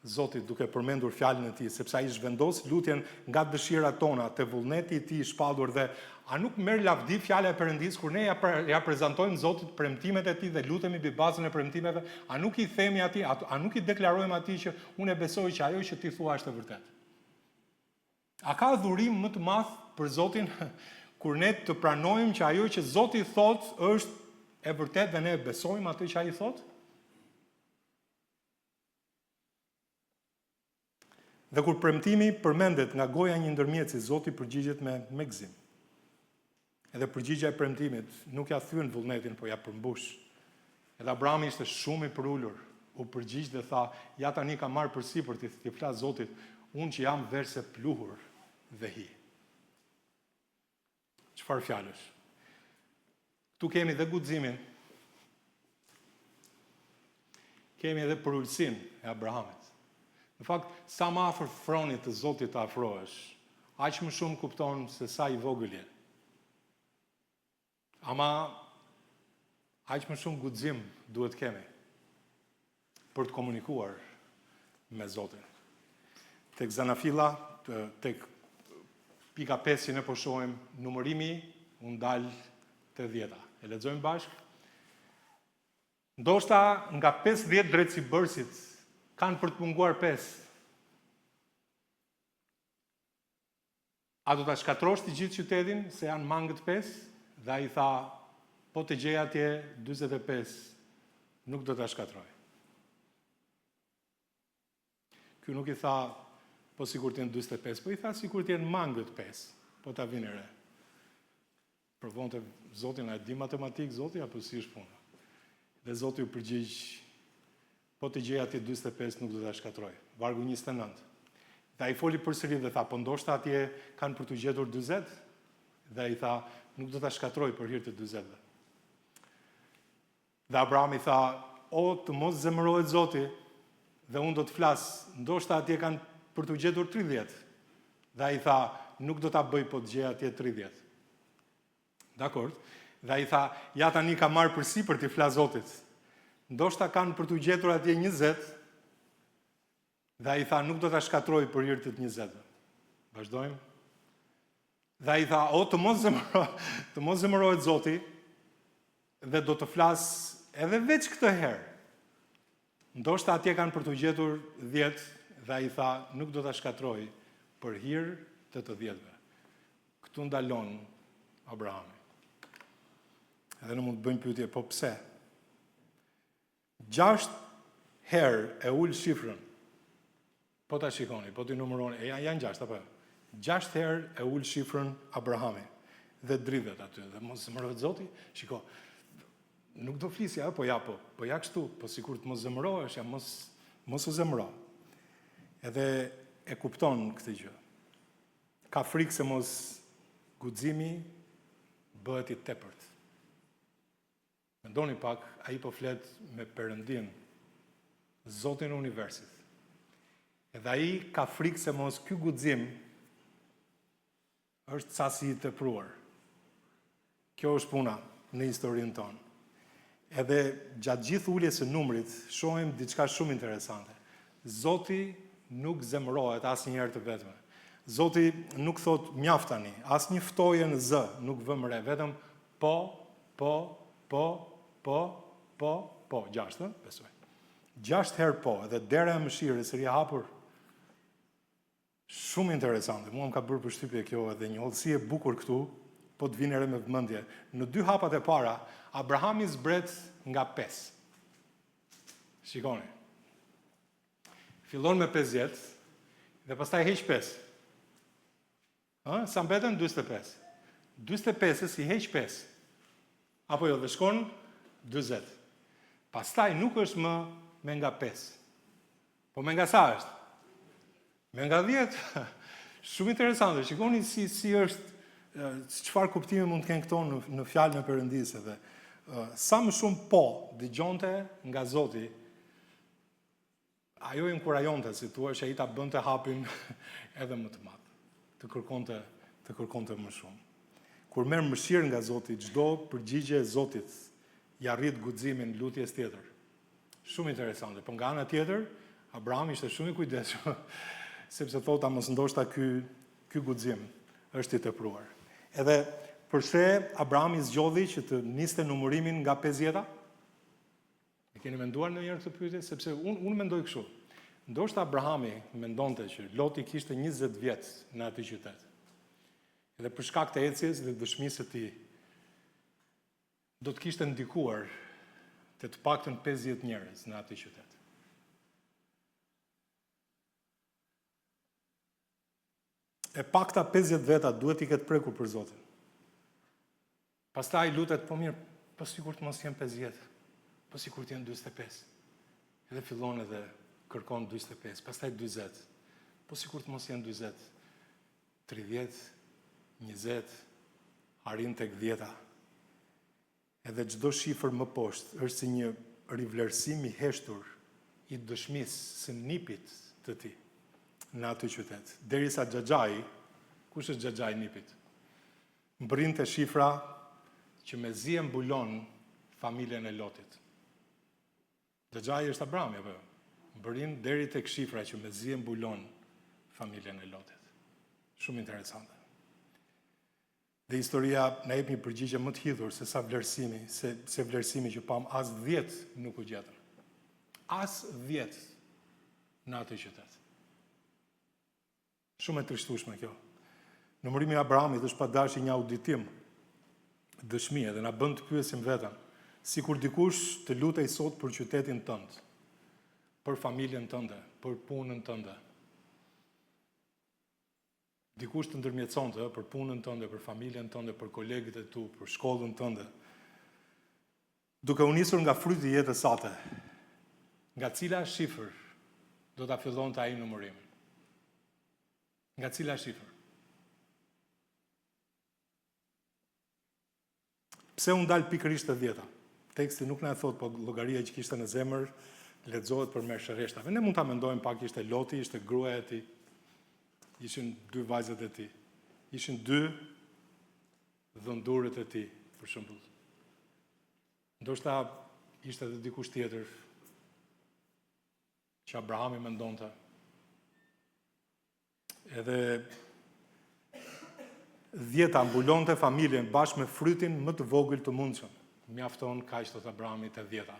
Zotit duke përmendur fjalën e tij, sepse ai zhvendos lutjen nga dëshirat tona, te vullneti i tij i shpallur dhe a nuk merr lavdi fjala e Perëndis kur ne ja prezantojmë Zotit premtimet e tij dhe lutemi mbi bazën e premtimeve, a nuk i themi atij, a nuk i deklarojmë atij që unë e besoj që ajo që ti thua është e vërtetë? A ka dhurim më të madh për Zotin kur ne të pranojmë që ajo që Zoti thot është e vërtetë dhe ne besojmë atë që ai thot? Dhe kur premtimi përmendet nga goja një ndërmjetësi, Zoti përgjigjet me gëzim. Edhe përgjigja e premtimit nuk ja thyen vullnetin, po ja përmbush. Edhe Abrahami ishte shumë i përulur, u përgjigj dhe tha, ja tani ka marrë përsipër ti flas Zotit, unë që jam verse pluhur dhe hi. Çfarë fjalësh? Tu kemi dhe guximin, kemi edhe përulësinë e Abrahamit. Në fakt, sa më afër fronit të Zotit të afrohesh, aq më shumë kupton se sa i vogël je. Ama aq më shumë guxim duhet kemi për të komunikuar me Zotin. Tek Zanafilla, tek pika 5 që ne po shohim, numërimi u ndal te 10. E lexojmë bashkë. Ndoshta nga 50 drejtësibërësit kanë për të munguar 5. A do ta shkatrosh të gjithë qytetin se janë mangët 5? Dhe ai tha, po të gjej atje 45, nuk do ta shkatroj. Ky nuk i tha, po sikur të jenë 45, po i tha sikur të jenë mangët 5, po ta vini re. Provonte Zotin, a di matematik Zoti apo si është puna? Dhe Zoti u përgjigj, po të gjej atje 45 nuk do ta shkatroj. Vargu 29. Dhe ai foli përsëri dhe tha, po ndoshta atje kanë për të gjetur 40? Dhe ai tha, nuk do ta shkatroj për hir të 40-ve. Dhe Abrahami tha, o të mos zemërohet Zoti, dhe unë do të flas, ndoshta atje kanë për të gjetur 30. Dhe ai tha, nuk do ta bëj po të gjej atje 30. Dakor? Dhe ai tha, ja tani ka marrë përsipër t'i flas Zotit. Ndoshta kanë për të gjetur atje 20. Dhe ai tha, nuk do ta shkatroj për hir të 20-ve. Vazhdojmë. Dhe ai tha, o të mos zemërohet Zoti, dhe do të flas edhe veç këtë herë. Ndoshta atje kanë për të gjetur 10, dhe ai tha, nuk do ta shkatroj për hir të 10-ve. Këtu ndalon Abrahami. Edhe në mund të bëjmë pyetje, po pse? 6 herë e ul shifrën. Po ta shikoni, po t'i numëroni, janë 6 apo? 6 herë e ul shifrën Abrahami dhe dridhet aty dhe mos zemërohet Zoti. Shiko, nuk do flisja, po ja kështu, po sikur të mos zemërohesh, ja mos u zemëro. Edhe e kupton këtë gjë. Ka frikë se mos guximi bëhet I tepërt. Mendoni pak, ai po flet me Perëndin, Zotin e universit. Edhe ai ka frikë se mos ky guxim është sasi I tepruar. Kjo është puna në historinë tonë. Edhe gjatë gjithë uljes së numrit, shohim diçka shumë interesante. Zoti nuk zemërohet asnjëherë të vetme. Zoti nuk thot mjaft tani, asnjë ftoje në zë nuk vëmë re, vetëm po, 6, besoj. 6 herë po, edhe dera e mëshirës ri hapur. Shumë interesante. Mua më ka bërë përshtypje kjo edhe një hollësi e bukur këtu, po të vinë re me vëmendje. Në 2 hapat e para, Abrahami zbret nga 5. Shikoni. Fillon me 50 dhe pastaj heq 5. Sa mbeten 45. 45-ës I heq 5. Apo jo, dhe shkon 40. Pastaj nuk është më me nga 5. Po me nga sa është? Me nga 10. Shumë interesante. Shikoni si është, çfarë kuptimi mund të kenë këto në fjalën e Perëndisë dhe sa më shumë po dëgjonte nga Zoti, ajo I inkurajonte, si thua, që ai ta bënte hapin edhe më të madh. Të kërkonte më shumë. Kur merr mëshirë nga Zoti, çdo përgjigje e Zotit I arrit guximin lutjes tjetër. Shumë interesante. Po nga ana tjetër, Abraham ishte shumë I kujdesshëm, sepse thota mos ndoshta ky guxim është I tepruar. Edhe përse Abraham I zgjodhi që të niste numërimin nga 50-a? E keni menduar ndonjëherë këtë pyetje? Sepse unë mendoj kështu. Ndoshta Abrahami mendonte që Loti kishte 20 vjet në atë qytet. Edhe për shkak të ecjes dhe dëshmisë së tij, do të kishte ndikuar të paktën 50 njerëz në atë qytet. E pakta 50 veta duhet I ketë prekur për Zotin. Pastaj lutet, po mirë, po sikur të mos jenë 50, po sikur të jenë 45. Edhe fillon edhe kërkon 45, pastaj 40, po sikur të mos jenë 40, 30, 20, arrin tek 10. Edhe çdo shifër më poshtë është si një rivlerësim I heshtur I dëshmisë së nipit të tij në atë qytet. Derisa Xhaxhai, kush është Xhaxhai nipit? Mbrinte shifra që mezi e mbulon familjen e Lotit. Xhaxhai është Abrahami apo? Mbrin deri tek shifra që mezi e mbulon familjen e Lotit. Shumë interesante. Dhe historia na jep një përgjigje më të hidhur se sa vlerësimi, se vlerësimi që pam as 10 nuk u gjetën. As 10 në atë qytet. Shumë e trishtueshme kjo. Numërimi I Abrahamit është padashi një auditim dëshmie dhe na bën të pyesim veten, sikur dikush të lutej sot për qytetin tënd, për familjen tënde, për punën tënde. dikush të ndërmjetësonte për punën tënde, për familjen tënde, për kolegët e tu, për shkollën tënde, duke u nisur nga fryti i jetës sate, nga cila shifër do ta fillonte ai numërimin? Nga cila shifër? Pse u ndal pikërisht e 10-ta? Teksti nuk na e thot, po llogaria që kishte në zemër lexohet përmes rreshtave. Ne mund ta mendojmë pak, ishte Loti, ishte gruaja e tij, ishin 2 vajzat e tij, ishin 2 dhëndurët e tij, për shembull. Ndoshta ishte edhe dikush tjetër që Abrahami mendonte. Edhe 10-ta mbulonte familjen bashkë me frytin më të vogël të mundshëm. Mjafton kaq thot Abrahami te 10-ta.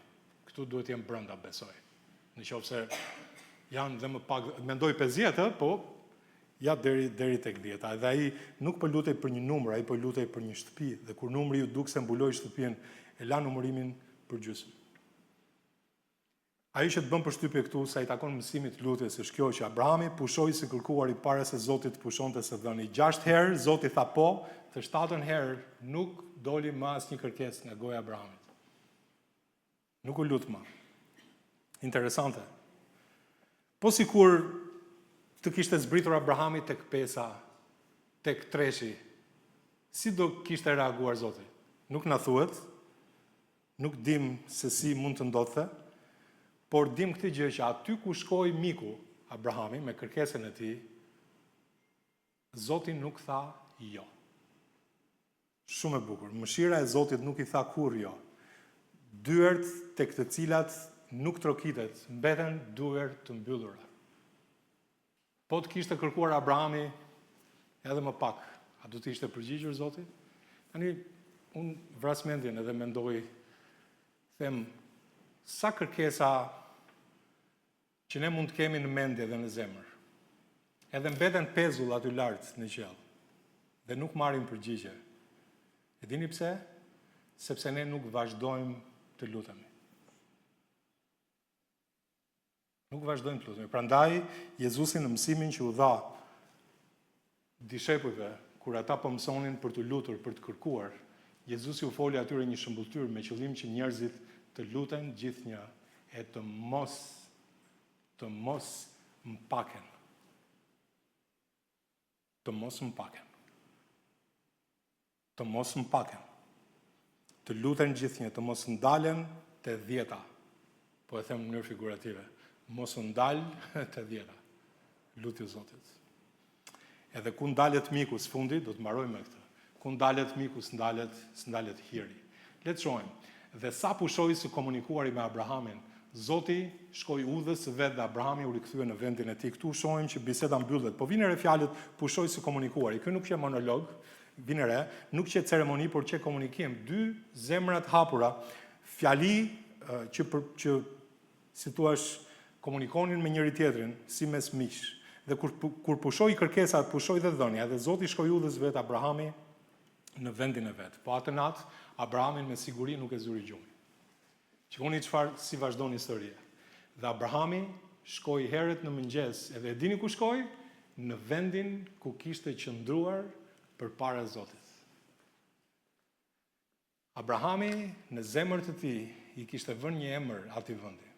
Këtu duhet jem brenda, besoj. Nëse janë dhe më pak, mendoj 50, po ja deri tek 10-ta. Edhe ai nuk po lutej për një numër, ai po lutej për një shtëpi, dhe kur numri ju duk se mbuloi shtëpinë, e la numërimin për gjysmë. Ai që të bën përshtypje këtu sa i takon mësimit lutjes është kjo, që Abrahami pushoi si kërkuari para se Zoti të pushonte së dhëni. 6 herë Zoti tha po, të 7-ën herë nuk doli më asnjë kërkesë nga goja e Abrahamit. Nuk u lut më. Interesante. Po sikur të kishte zbritur Abrahami tek pesa, tek treshi, si do kishte reaguar Zoti? Nuk na thuhet, nuk dim se si mund të ndodhte, por dim këtë gjë që aty ku shkoi miku Abrahami me kërkesën e tij, Zoti nuk tha jo. Shumë e bukur. Mëshira e Zotit nuk i tha kurrë jo. Dyert tek të cilat nuk trokitet, mbeten dyer të mbyllura. Po të kishte kërkuar Abrahami edhe më pak, a do të ishte përgjigjur Zoti? Tani unë vras mendjen edhe mendoj, them, sa kërkesa që ne mund të kemi në mendje dhe në zemër, edhe mbeten pezull aty lart në qiell, dhe nuk marrim përgjigje. E dini pse? Sepse ne nuk vazhdojmë të lutemi. Nuk vazhdojmë të lutemi. Prandaj, Jezusi në mësimin që u dha dishepujve, kur ata po mësonin për të lutur, për të kërkuar, Jezusi u foli atyre një shëmbulltyr me qëllim që njerëzit të luten gjithnjë e të mos mpaken. Të mos mpaken. Të mos mpaken. Të luten gjithnjë, të mos ndalen te 10-ta. Po e them në mënyrë figurative. Mos ndal te 10-ta. Lutje Zotit. Edhe ku ndalet miku së fundi, do të mbaroj me këtë. Ku ndalet miku, s'ndalet hiri. Le të shohim. Dhe sa pushoi së komunikuari me Abrahamin, Zoti shkoi udhës së vet dhe Abrahami u rikthye në vendin e tij. Ktu shohim që biseda mbyllet. Po vinë re fjalët pushoi së komunikuari. Ky nuk që monolog, vinë re, nuk që ceremoni, por që komunikim. 2 zemra të hapura, fjali që si thua komunikonin me njëri tjetrin si mes miq. Dhe kur pushoi kërkesat, pushoi dhe dhënia, dhe Zoti shkoi udhës vet Abrahami në vendin e vet. Po atë natë Abrahamin me siguri nuk e zuri gjumi. Shikoni çfarë si vazhdon historia. Dhe Abrahami shkoi herët në mëngjes, edhe e dini ku shkoi? Në vendin ku kishte qëndruar përpara Zotit. Abrahami në zemër të tij i kishte vënë një emër atij vendi.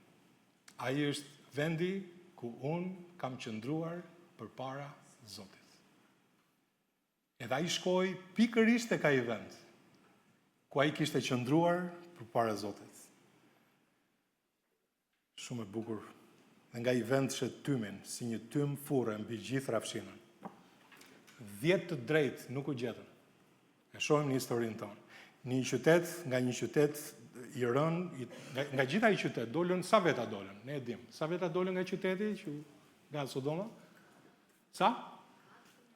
Ai është vendi ku unë kam qëndruar përpara Zotit. Edhe ai shkoi pikërisht tek ai vend ku ai kishte qëndruar përpara Zotit. Shumë e bukur. Dhe nga i vend shet tymin, si një tym furre mbi gjithë rafshinën. 10 të drejtë nuk u gjetën. E shohim në historinë tonë. Një qytet, nga një qytet i rënë, nga gjitha i qytet, dolën, sa veta dolën? Ne e dim. Sa veta dolën nga qyteti, nga Sodoma? Sa?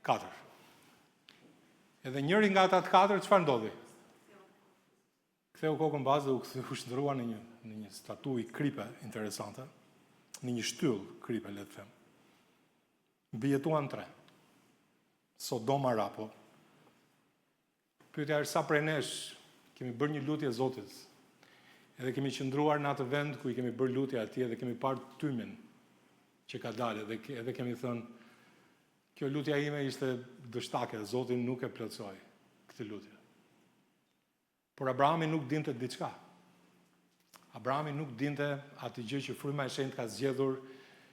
4. Edhe njëri nga ata të 4, çfarë ndodhi? Ktheu kokën bazë dhe u shndrua në një statuj kripe interesante, në një shtyll kripe, le të them. Mbijetuan 3. Sodoma rapo. Pyetja është sa prej nesh kemi bërë një lutje Zotit, edhe kemi qëndruar në atë vend ku i kemi bërë lutje atij, edhe kemi parë tymin që ka dalë, edhe kemi thënë, Kjo lutja ime ishte dështake, Zoti nuk e plotësoi këtë lutje. Por Abrahami nuk dinte diçka. Abrahami nuk dinte atë gjë që fryma e shenjtë ka zgjedhur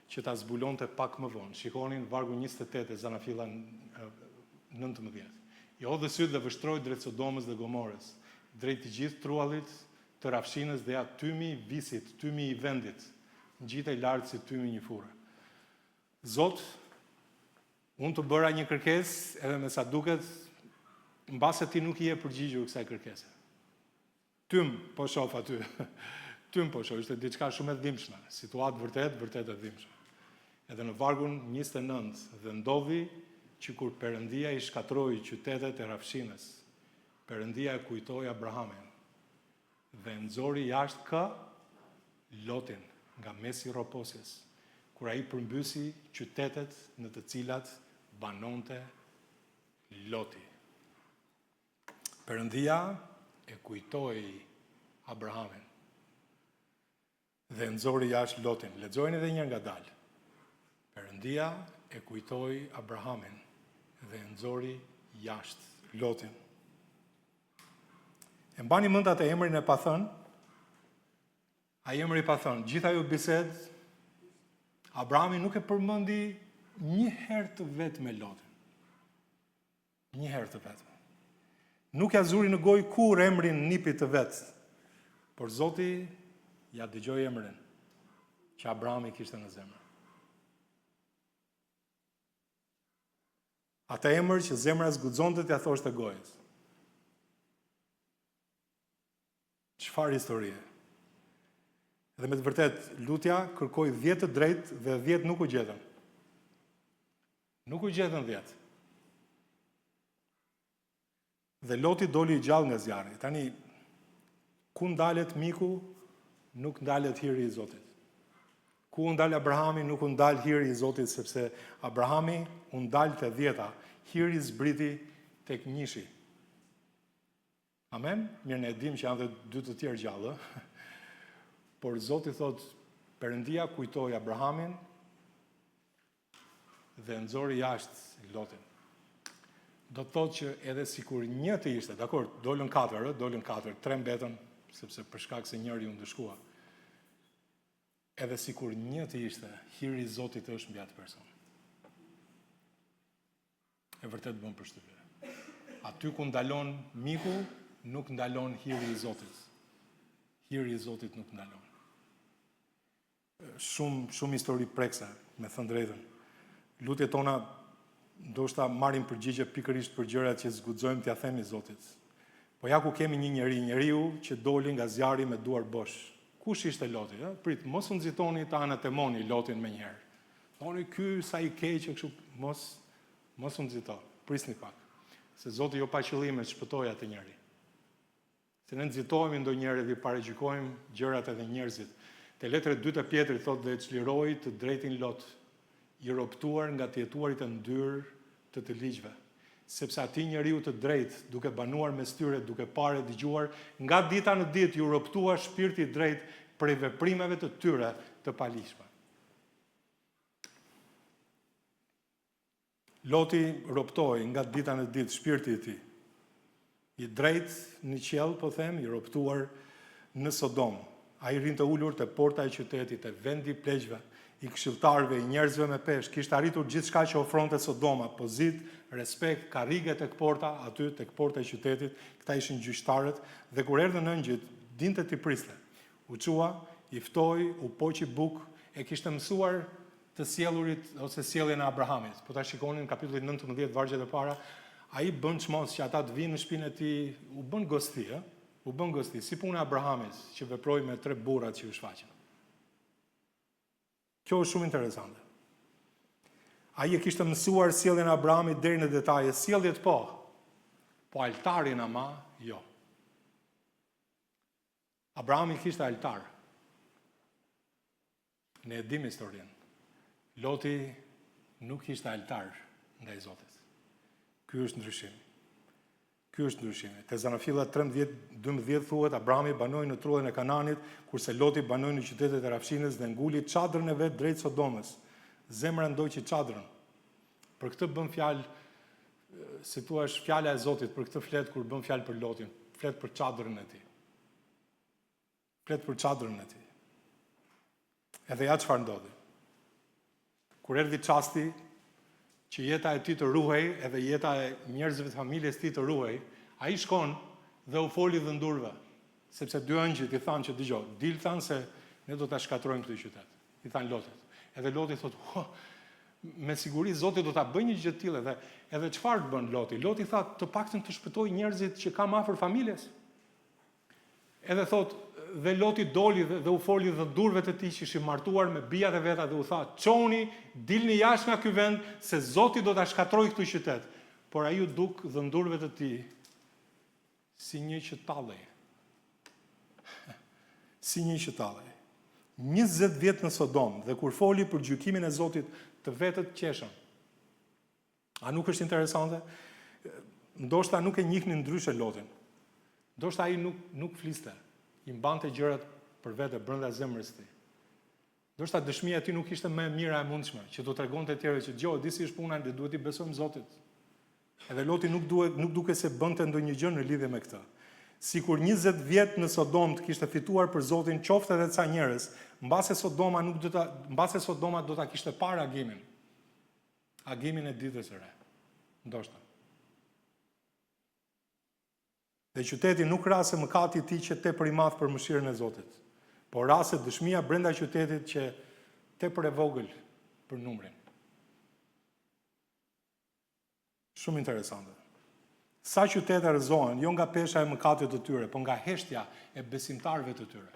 që ta zbulonte pak më vonë. Shikonin vargu 28 e Zanafilla 19. I hodhi sytë dhe vështroi drejt Sodomës dhe Gomorës, drejt të gjithë truallit të rafshinës dhe atë tymi i visit, tymi i vendit, ngjitej lart si tymi një fure. Zot, unë të bëra një kërkesë, edhe me sa duket, mbase ti nuk i je përgjigjur kësaj kërkese. Tym po shoh aty. Tym po shoh, ishte diçka shumë e dhimbshme, situatë vërtet e dhimbshme. Edhe në vargun 29 dhe ndodhi që kur Perëndia i shkatroi qytetet e rafshinës, Perëndia e kujtoi Abrahamin dhe nxori jashtë kë Lotin nga mesi i rroposjes, kur ai përmbysi qytetet në të cilat banonte Loti. Perëndia e kujtoi Abrahamin dhe nxori jashtë Lotin. Lexojeni edhe një ngadalë. Perëndia e kujtoi Abrahamin dhe nxori jashtë Lotin. E mbani mend atë emrin e pa thënë? Ai emri pa thënë, gjithë ajo bisedë, Abrahami nuk e përmendi një herë të vetë me Lotin. Një herë të vetë. Nuk ja zuri në gojë kur emrin nipit të vetë, por Zoti ja dëgjoi emrin që Abrahami kishte në zemër. Ata emër që zemra zguxonte t'ia thoshte gojës. Çfarë historie? Dhe me të vërtet, lutja kërkoi 10 të drejtë dhe 10 nuk u gjetën. Nuk u gjetën 10. Dhe Loti doli i gjallë nga zjarri. Tani, ku ndalet miku, nuk ndalet hiri i Zotit. Ku ndal Abrahami, nuk ndal hiri i Zotit, sepse Abrahami ndal te 10, hiri zbriti tek njëshi. Amen? Mirë, ne dim që janë dhe 2 të tjerë gjallë, por Zoti thot, Perëndia kujtoi Abrahamin dhe nxori jashtë Lotin. Do të thotë që edhe sikur një të ishte, dakor, dolën 4, 3 mbetën, sepse për shkak se njëri u ndëshkua. Edhe sikur një të ishte, hiri i Zotit është mbi atë person. E vërtet bën përshtypje. Aty ku ndalon miku, nuk ndalon hiri i Zotit. Hiri i Zotit nuk ndalon. Shumë histori prekse, me thënë drejtën. Lutjet tona ndoshta marrin përgjigje pikërisht për gjërat që zguxojmë t'ia themi Zotit. Po ja ku kemi një njeriu që doli nga zjarri me duar bosh. Kush ishte Loti? Prit, mos u nxitoni të anatemoni Lotin më njëherë. Thoni ky sa i keq kështu, mos u nxito. Prisni pak. Se Zoti jo pa qëllime shpëtoi atë njeri. Se ne nxitohemi ndonjëherë dhe paragjykojmë gjërat edhe njerëzit. Te letra 2 të Pjetrit thotë dhe çliroi të drejtin Lot, i roptuar nga të jetuarit e ndyrë të ligjve. Sepse ati njeriu të drejt, duke banuar mes tyre, duke parë dëgjuar, nga dita në ditë ju roptua shpirti i drejt prej veprimeve të tyre të palishme. Loti roptoi nga dita në ditë shpirti i tij. I drejt në qiell, po them, i roptuar në Sodom. Ai rinte ulur te porta e qytetit, te vendi i pleqve, i këshilltarëve, i njerëzve me peshë, kishte arritur gjithçka që ofronte Sodoma, pozit, respekt, karrige tek porta, aty tek porta e qytetit, këta ishin gjyqtarët, dhe kur erdhën ëngjit, dinte t'i priste. U çua, i ftoi, u poqi buk, e kishte mësuar të sjellurit ose sjelljen e Abrahamit. Po ta shikonin në kapitullin 19, vargjet e para, ai bën çmos që ata të vinë në shtëpinë e tij, u bën gosti, u bën gosti, si puna e Abrahamit, që veproi me 3 burrat që u shfaqën. Kjo është shumë interesante. Ai e kishte mësuar sjelljen e Abrahamit deri në detaje, sjelljet po altarin ama jo. Abrahami kishte altar. Ne e dim historinë. Loti nuk kishte altar ndaj Zotit. Ky është ndryshimi. Te Zanafilla 13:12 thuhet Abrahami banoi në trullën e Kananit, kurse Loti banoi në qytetet e rafshinës dhe nguli çadrën e vet drejt Sodomës. Zemra ndoqi çadrën. Për këtë bën fjalë, si thua, fjala e Zotit, për këtë flet kur bën fjalë për Lotin, flet për çadrën e tij. Flet për çadrën e tij. Edhe ja çfarë ndodhi. Kur erdhi çasti që jeta e tij të ruhej, edhe jeta e njerëzve të familjes tij të ruhej, ai shkon dhe u foli dhëndurve, sepse dy angjëjt i thanë që dëgjoj, dil thanë se ne do ta shkatrojmë këtë qytet. I thanë Lotit. Edhe Loti thotë, me siguri Zoti do ta bëjë një gjë të tillë, edhe çfarë të bën Loti? Loti tha, të paktën të shpëtoj njerëzit që kam afër familjes. Edhe thotë, dhe Loti doli dhe u foli dhëndurve të tij që ishin martuar me bijat e veta dhe u tha, çoni, dilni jashtë nga ky vend se Zoti do ta shkatrojë këtë qytet. Por ai u duk dhëndurve të tij si një që tallej. Si një që tallej. 20 vjet në Sodom dhe kur foli për gjykimin e Zotit, të vetët qeshën. A nuk është interesante? Ndoshta nuk e njihnin ndryshe Lotin. Ndoshta ai nuk fliste. I mbante gjërat për vete brenda zemrës së tij. Ndoshta dëshmia e tij nuk ishte më e mira e mundshme, që do tregonte të tjerë që dgjoj, disi është puna, ne duhet i besojmë Zotit. Edhe Loti nuk duke se bënte ndonjë gjë në lidhje me këtë. Sikur 20 vjet në Sodom të kishte fituar për Zotin qoftë edhe ca njerëz, mbase Sodoma do ta kishte parë agimin. Agimin e ditës së re. Ndoshta. Dhe qyteti nuk rase mëkati i tij që tepër i madh për mëshirën e Zotit, por rase dëshmia brenda qytetit që tepër e vogël për numrin. Shumë interesante. Sa qytete rrëzohen, jo nga pesha e mëkatit të tyre, por nga heshtja e besimtarëve të tyre.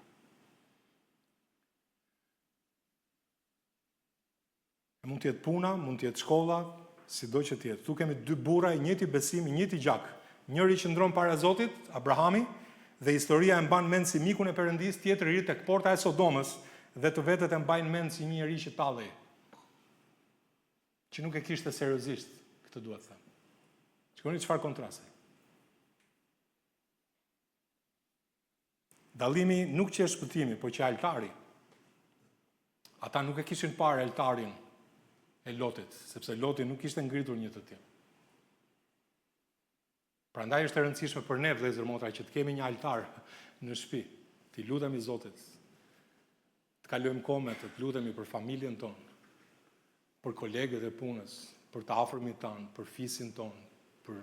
Mund të jetë puna, mund të jetë shkolla, sido që të jetë. Tu kemi dy burra, i njëjti besim, i njëjti gjak. Njëri qëndron para Zotit, Abrahami, dhe historia e mban mend si mikun e Perëndis, tjetri ri tek porta e Sodomës dhe të vetët e mbajnë mend si një njerëz që tallej. Që nuk e kishte seriozisht, këtë duhet të them. Shikoni çfarë kontrasti. Dallimi nuk që është shpëtimi, por që altari. Ata nuk e kishin parë altarin e Lotit, sepse Loti nuk ishte ngritur një të tillë. Prandaj është e rëndësishme për ne, vëllezër motra, që të kemi një altar në shtëpi, të lutemi Zotit, të kalojmë kohë me të lutemi për familjen tonë, për kolegët e punës, për të afërmit tanë, për fisin tonë, për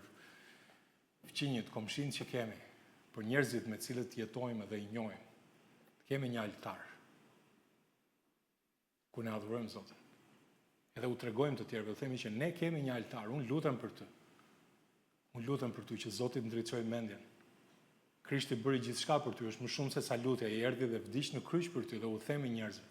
fëmijët, komshinët që kemi, për njerëzit me cilët jetojmë dhe i njohim. Të kemi një altar ku ne adhurojmë Zotin. Edhe u tregojmë të tjerëve, themi që ne kemi një altar, unë lutem për ty. Unë lutem për ty që Zoti të ndriçojë mendjen. Krishti bëri gjithçka për ty, është më shumë se sa lutja, i erdhi dhe vdiq në kryq për ty dhe u themi njerëzve.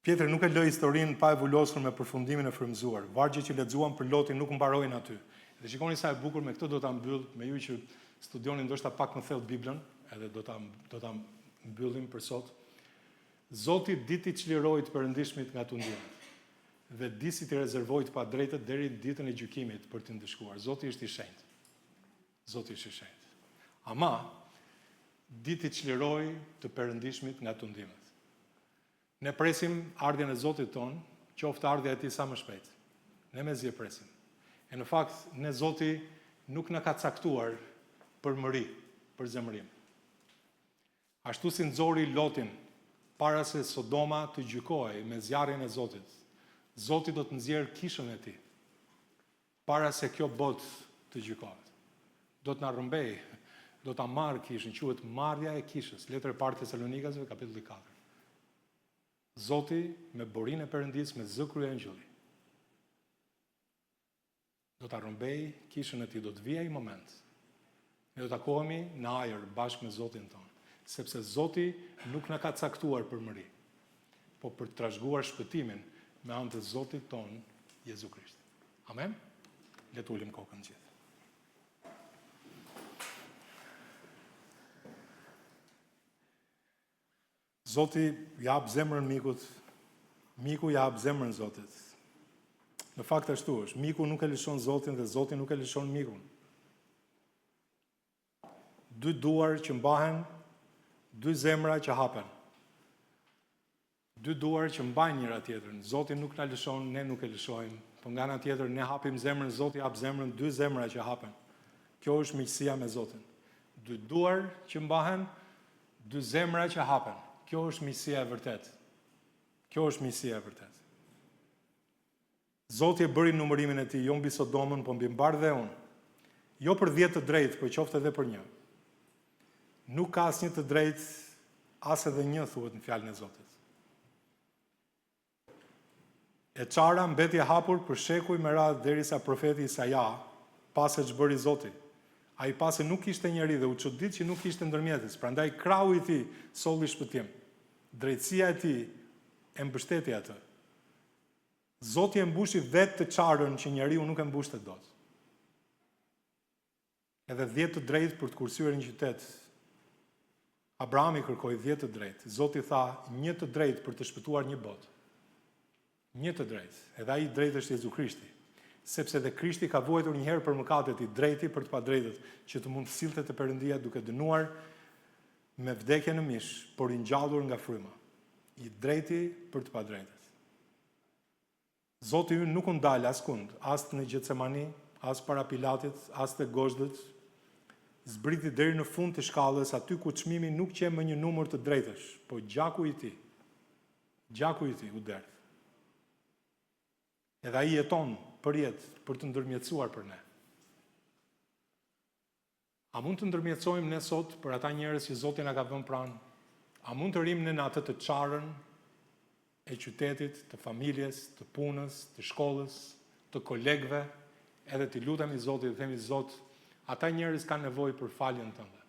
Pjetri nuk e lë historinë pa e vulosur me përfundimin e frymëzuar. Vargjet që lexuam për Lotin nuk mbarojnë aty. Dhe shikoni sa e bukur, me këtë do ta mbyll, me ju që studioni ndoshta pak më thellë Biblën, edhe do ta mbyllim për sot. Zoti diti çliroi të perëndishmit nga tundimet dhe disi të rezervoj të pa drejtët deri ditën e gjykimit për të ndëshkuar. Zoti është i shenjtë. Zoti është i shenjtë. Ama, diti çliroi të perëndishmit nga tundimet. Ne presim ardhjen e Zotit ton, qoftë ardhja e tij sa më shpejt. Ne mezi e presim. E në fakt, ne Zoti nuk na ka caktuar për mëri, për zemërim. Ashtu si nxori Lotin para se Sodoma të gjykohej me zjarrin e Zotit, Zoti do të nxjerrë kishën e tij para se kjo botë të gjykohet. Do të na rrëmbej, do ta marrë kishën, quhet marrja e kishës, letër e parë Tesalonikasve, kapitulli 4. Zoti me borinë e Perëndis, me zë kryengjulli. Do ta rrëmbej kishën e tij, do të vijë ai moment. Ne do të takohemi në ajër bashkë me Zotin ton, sepse Zoti nuk na ka caktuar për mëri, po për të trashëguar shpëtimin me anë të Zotit ton, Jezu Krisht. Amen? Le të ulim kokën gjithë. Zoti jap zemrën mikut, miku jap zemrën Zotit. Në fakt ashtu është, miku nuk e lëshon Zotin dhe Zoti nuk e lëshon mikun. Dy duar që mbahen, dy zemra që hapen. dy duar që mbajnë njëra tjetrën. Zoti nuk na lëshon, ne nuk e lëshojmë. Po nga ana tjetër ne hapim zemrën, Zoti hap zemrën, dy zemra që hapen. Kjo është miqësia me Zotin. Dy duar që mbahen, dy zemra që hapen. Kjo është miqësia e vërtet. Kjo është miqësia e vërtet. Zoti e bëri numërimin e tij, jo mbi Sodomën, po mbi mbar dhe unë. Jo për 10 të drejtë, po qoftë edhe për 1. Nuk ka asnjë të drejtë, as edhe 1 thuhet në fjalën e Zotit. E çara mbeti e hapur për shekuj me radhë derisa profeti Isaia pas e ç'bëri Zoti. Ai pas e nuk kishte njeri dhe u çudit që nuk kishte ndërmjetës, prandaj krahu i tij solli shpëtim. Drejtësia e tij e mbështeti atë. Zoti e mbushi vetë të çarën që njeriu nuk e mbushte dot. Edhe 10 të drejtë për të kursyer një qytet. Abrahami kërkoi 10 të drejtë. Zoti tha 1 të drejtë për të shpëtuar një botë. 1 të drejtë. Edhe ai i drejtë është Jezu Krishti. Sepse dhe Krishti ka vuajtur një herë për mëkatet i drejti për të padrejtët, që të mund të sillte te Perëndia duke dënuar me vdekje në mish, por i ngjallur nga fryma. I drejti për të padrejtët. Zoti ynë nuk u ndal askund, as në Gjetsemani, as para Pilatit, as te gozhdët. Zbriti deri në fund të shkallës, aty ku çmimi nuk qe më një numër të drejtësh, po gjaku i tij. Gjaku i tij u derdh. Edhe ai jeton për jetë, për të ndërmjetësuar për ne. A mund të ndërmjetësojmë ne sot për ata njerëz që Zoti na ka vënë pranë? A mund të rrim në atë të çarën e qytetit, të familjes, të punës, të shkollës, të kolegëve, edhe t'i lutemi Zotit dhe themi Zot, ata njerëz kanë nevojë për faljen tënde.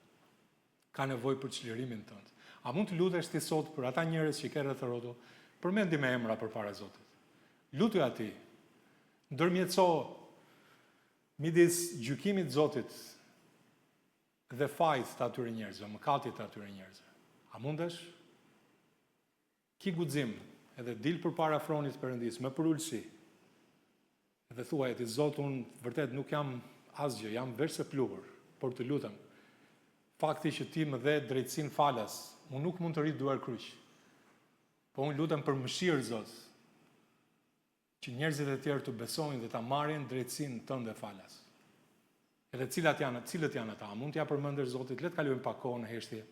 Kanë nevojë për çlirimin tënd. A mund të lutesh ti sot për ata njerëz që ke rreth rrotull? Përmendi me emra përpara Zotit. Lutu atij. Ndërmjetëso midis gjykimit të Zotit dhe fajit të atyre njerëzve, mëkatit të atyre njerëzve. A mundesh? Ki guxim, edhe dil përpara fronit të Perëndisë me përulësi. Dhe thuaj ti Zot, unë vërtet nuk jam asgjë, jam veç se pluhur, por të lutem. Fakti që ti më dhe drejtësinë falas, unë nuk mund të rrit duar kryq. Po unë lutem për mëshirë, Zot, që njerëzit e tjerë të besojnë dhe ta marrin drejtësinë tënde falas. Edhe cilët janë ata? A mund t'ja përmendesh Zotit? Le të kalojmë pak kohë në heshtje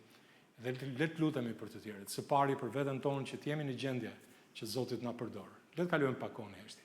dhe le të lutemi për të tjerët. Së pari për veten tonë që të jemi në gjendje që Zoti na përdor. Le të kalojmë pak kohë në heshtje.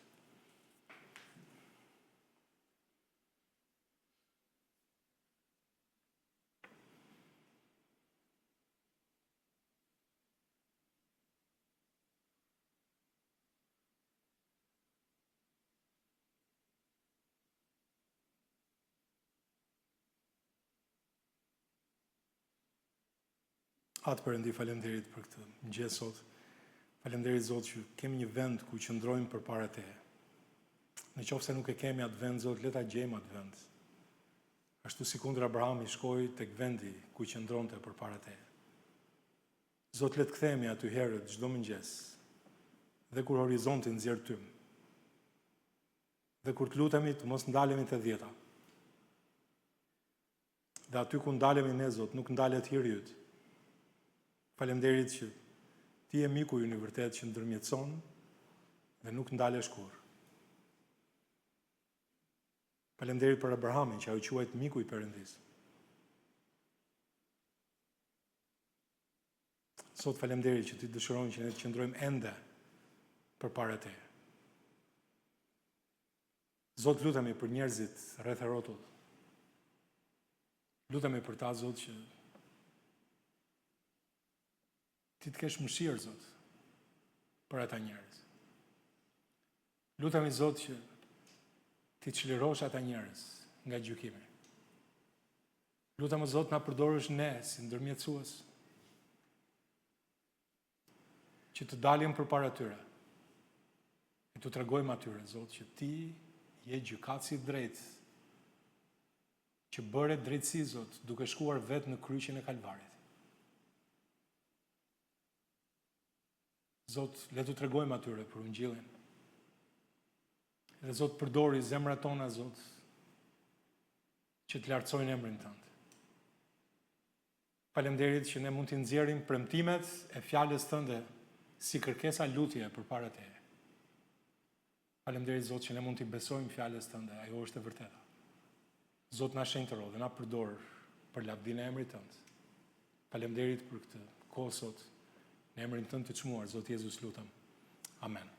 Atë Perëndi, faleminderit për këtë mëngjes sot. Faleminderit Zot që kemi një vend ku qëndrojmë përpara Teje. Në qoftë se nuk e kemi atë vend, Zot, le ta gjejmë atë vend. Ashtu si kundër Abrahami shkoi tek vendi ku qëndronte përpara Teje. Zot, le të kthehemi aty herët çdo mëngjes. Dhe kur horizonti nxjerr tym. Dhe kur të lutemi të mos ndalemi te 10-ta. Dhe aty ku ndalemi ne, Zot, nuk ndalet hiri yt. Faleminderit që ti je miku i unë vërtet që ndërmjetëson dhe nuk ndalesh kurrë. Faleminderit për Abrahamin që ai u quajt miku i Perëndisë. Sot faleminderit që ti dëshiron që ne të qëndrojmë ende përpara Teje. Zot, lutemi për njerëzit rreth e rrotull. Lutemi për ta, Zot, që ti të kesh mëshirë, Zot, për ata njerëz. Lutemi, Zot, që ti çlirosh ata njerëz nga gjykimi. Lutemi, Zot, na përdorësh ne si ndërmjetësues, që të dalim përpara tyre, e të tregojmë atyre, Zot, që ti je gjykatësi i drejtë, që bëre drejtësi, Zot, duke shkuar vetë në kryqin e Kalvarit. Zot, le të tregojmë atyre për Ungjillin. Dhe Zot, përdori zemrat tona, Zot, që të lartësojnë emrin tënd. Faleminderit që ne mund të nxjerrim premtimet e fjalës tënde si kërkesa lutje përpara Teje. Faleminderit Zot që ne mund t'i besojmë fjalës Tënde, ajo është e vërteta. Zot na shenjtëro dhe na përdor për lavdinë e emrit Tënd. Faleminderit për këtë kohë sot, në emrin Tënd të çmuar, Zot Jezus lutem. Amen.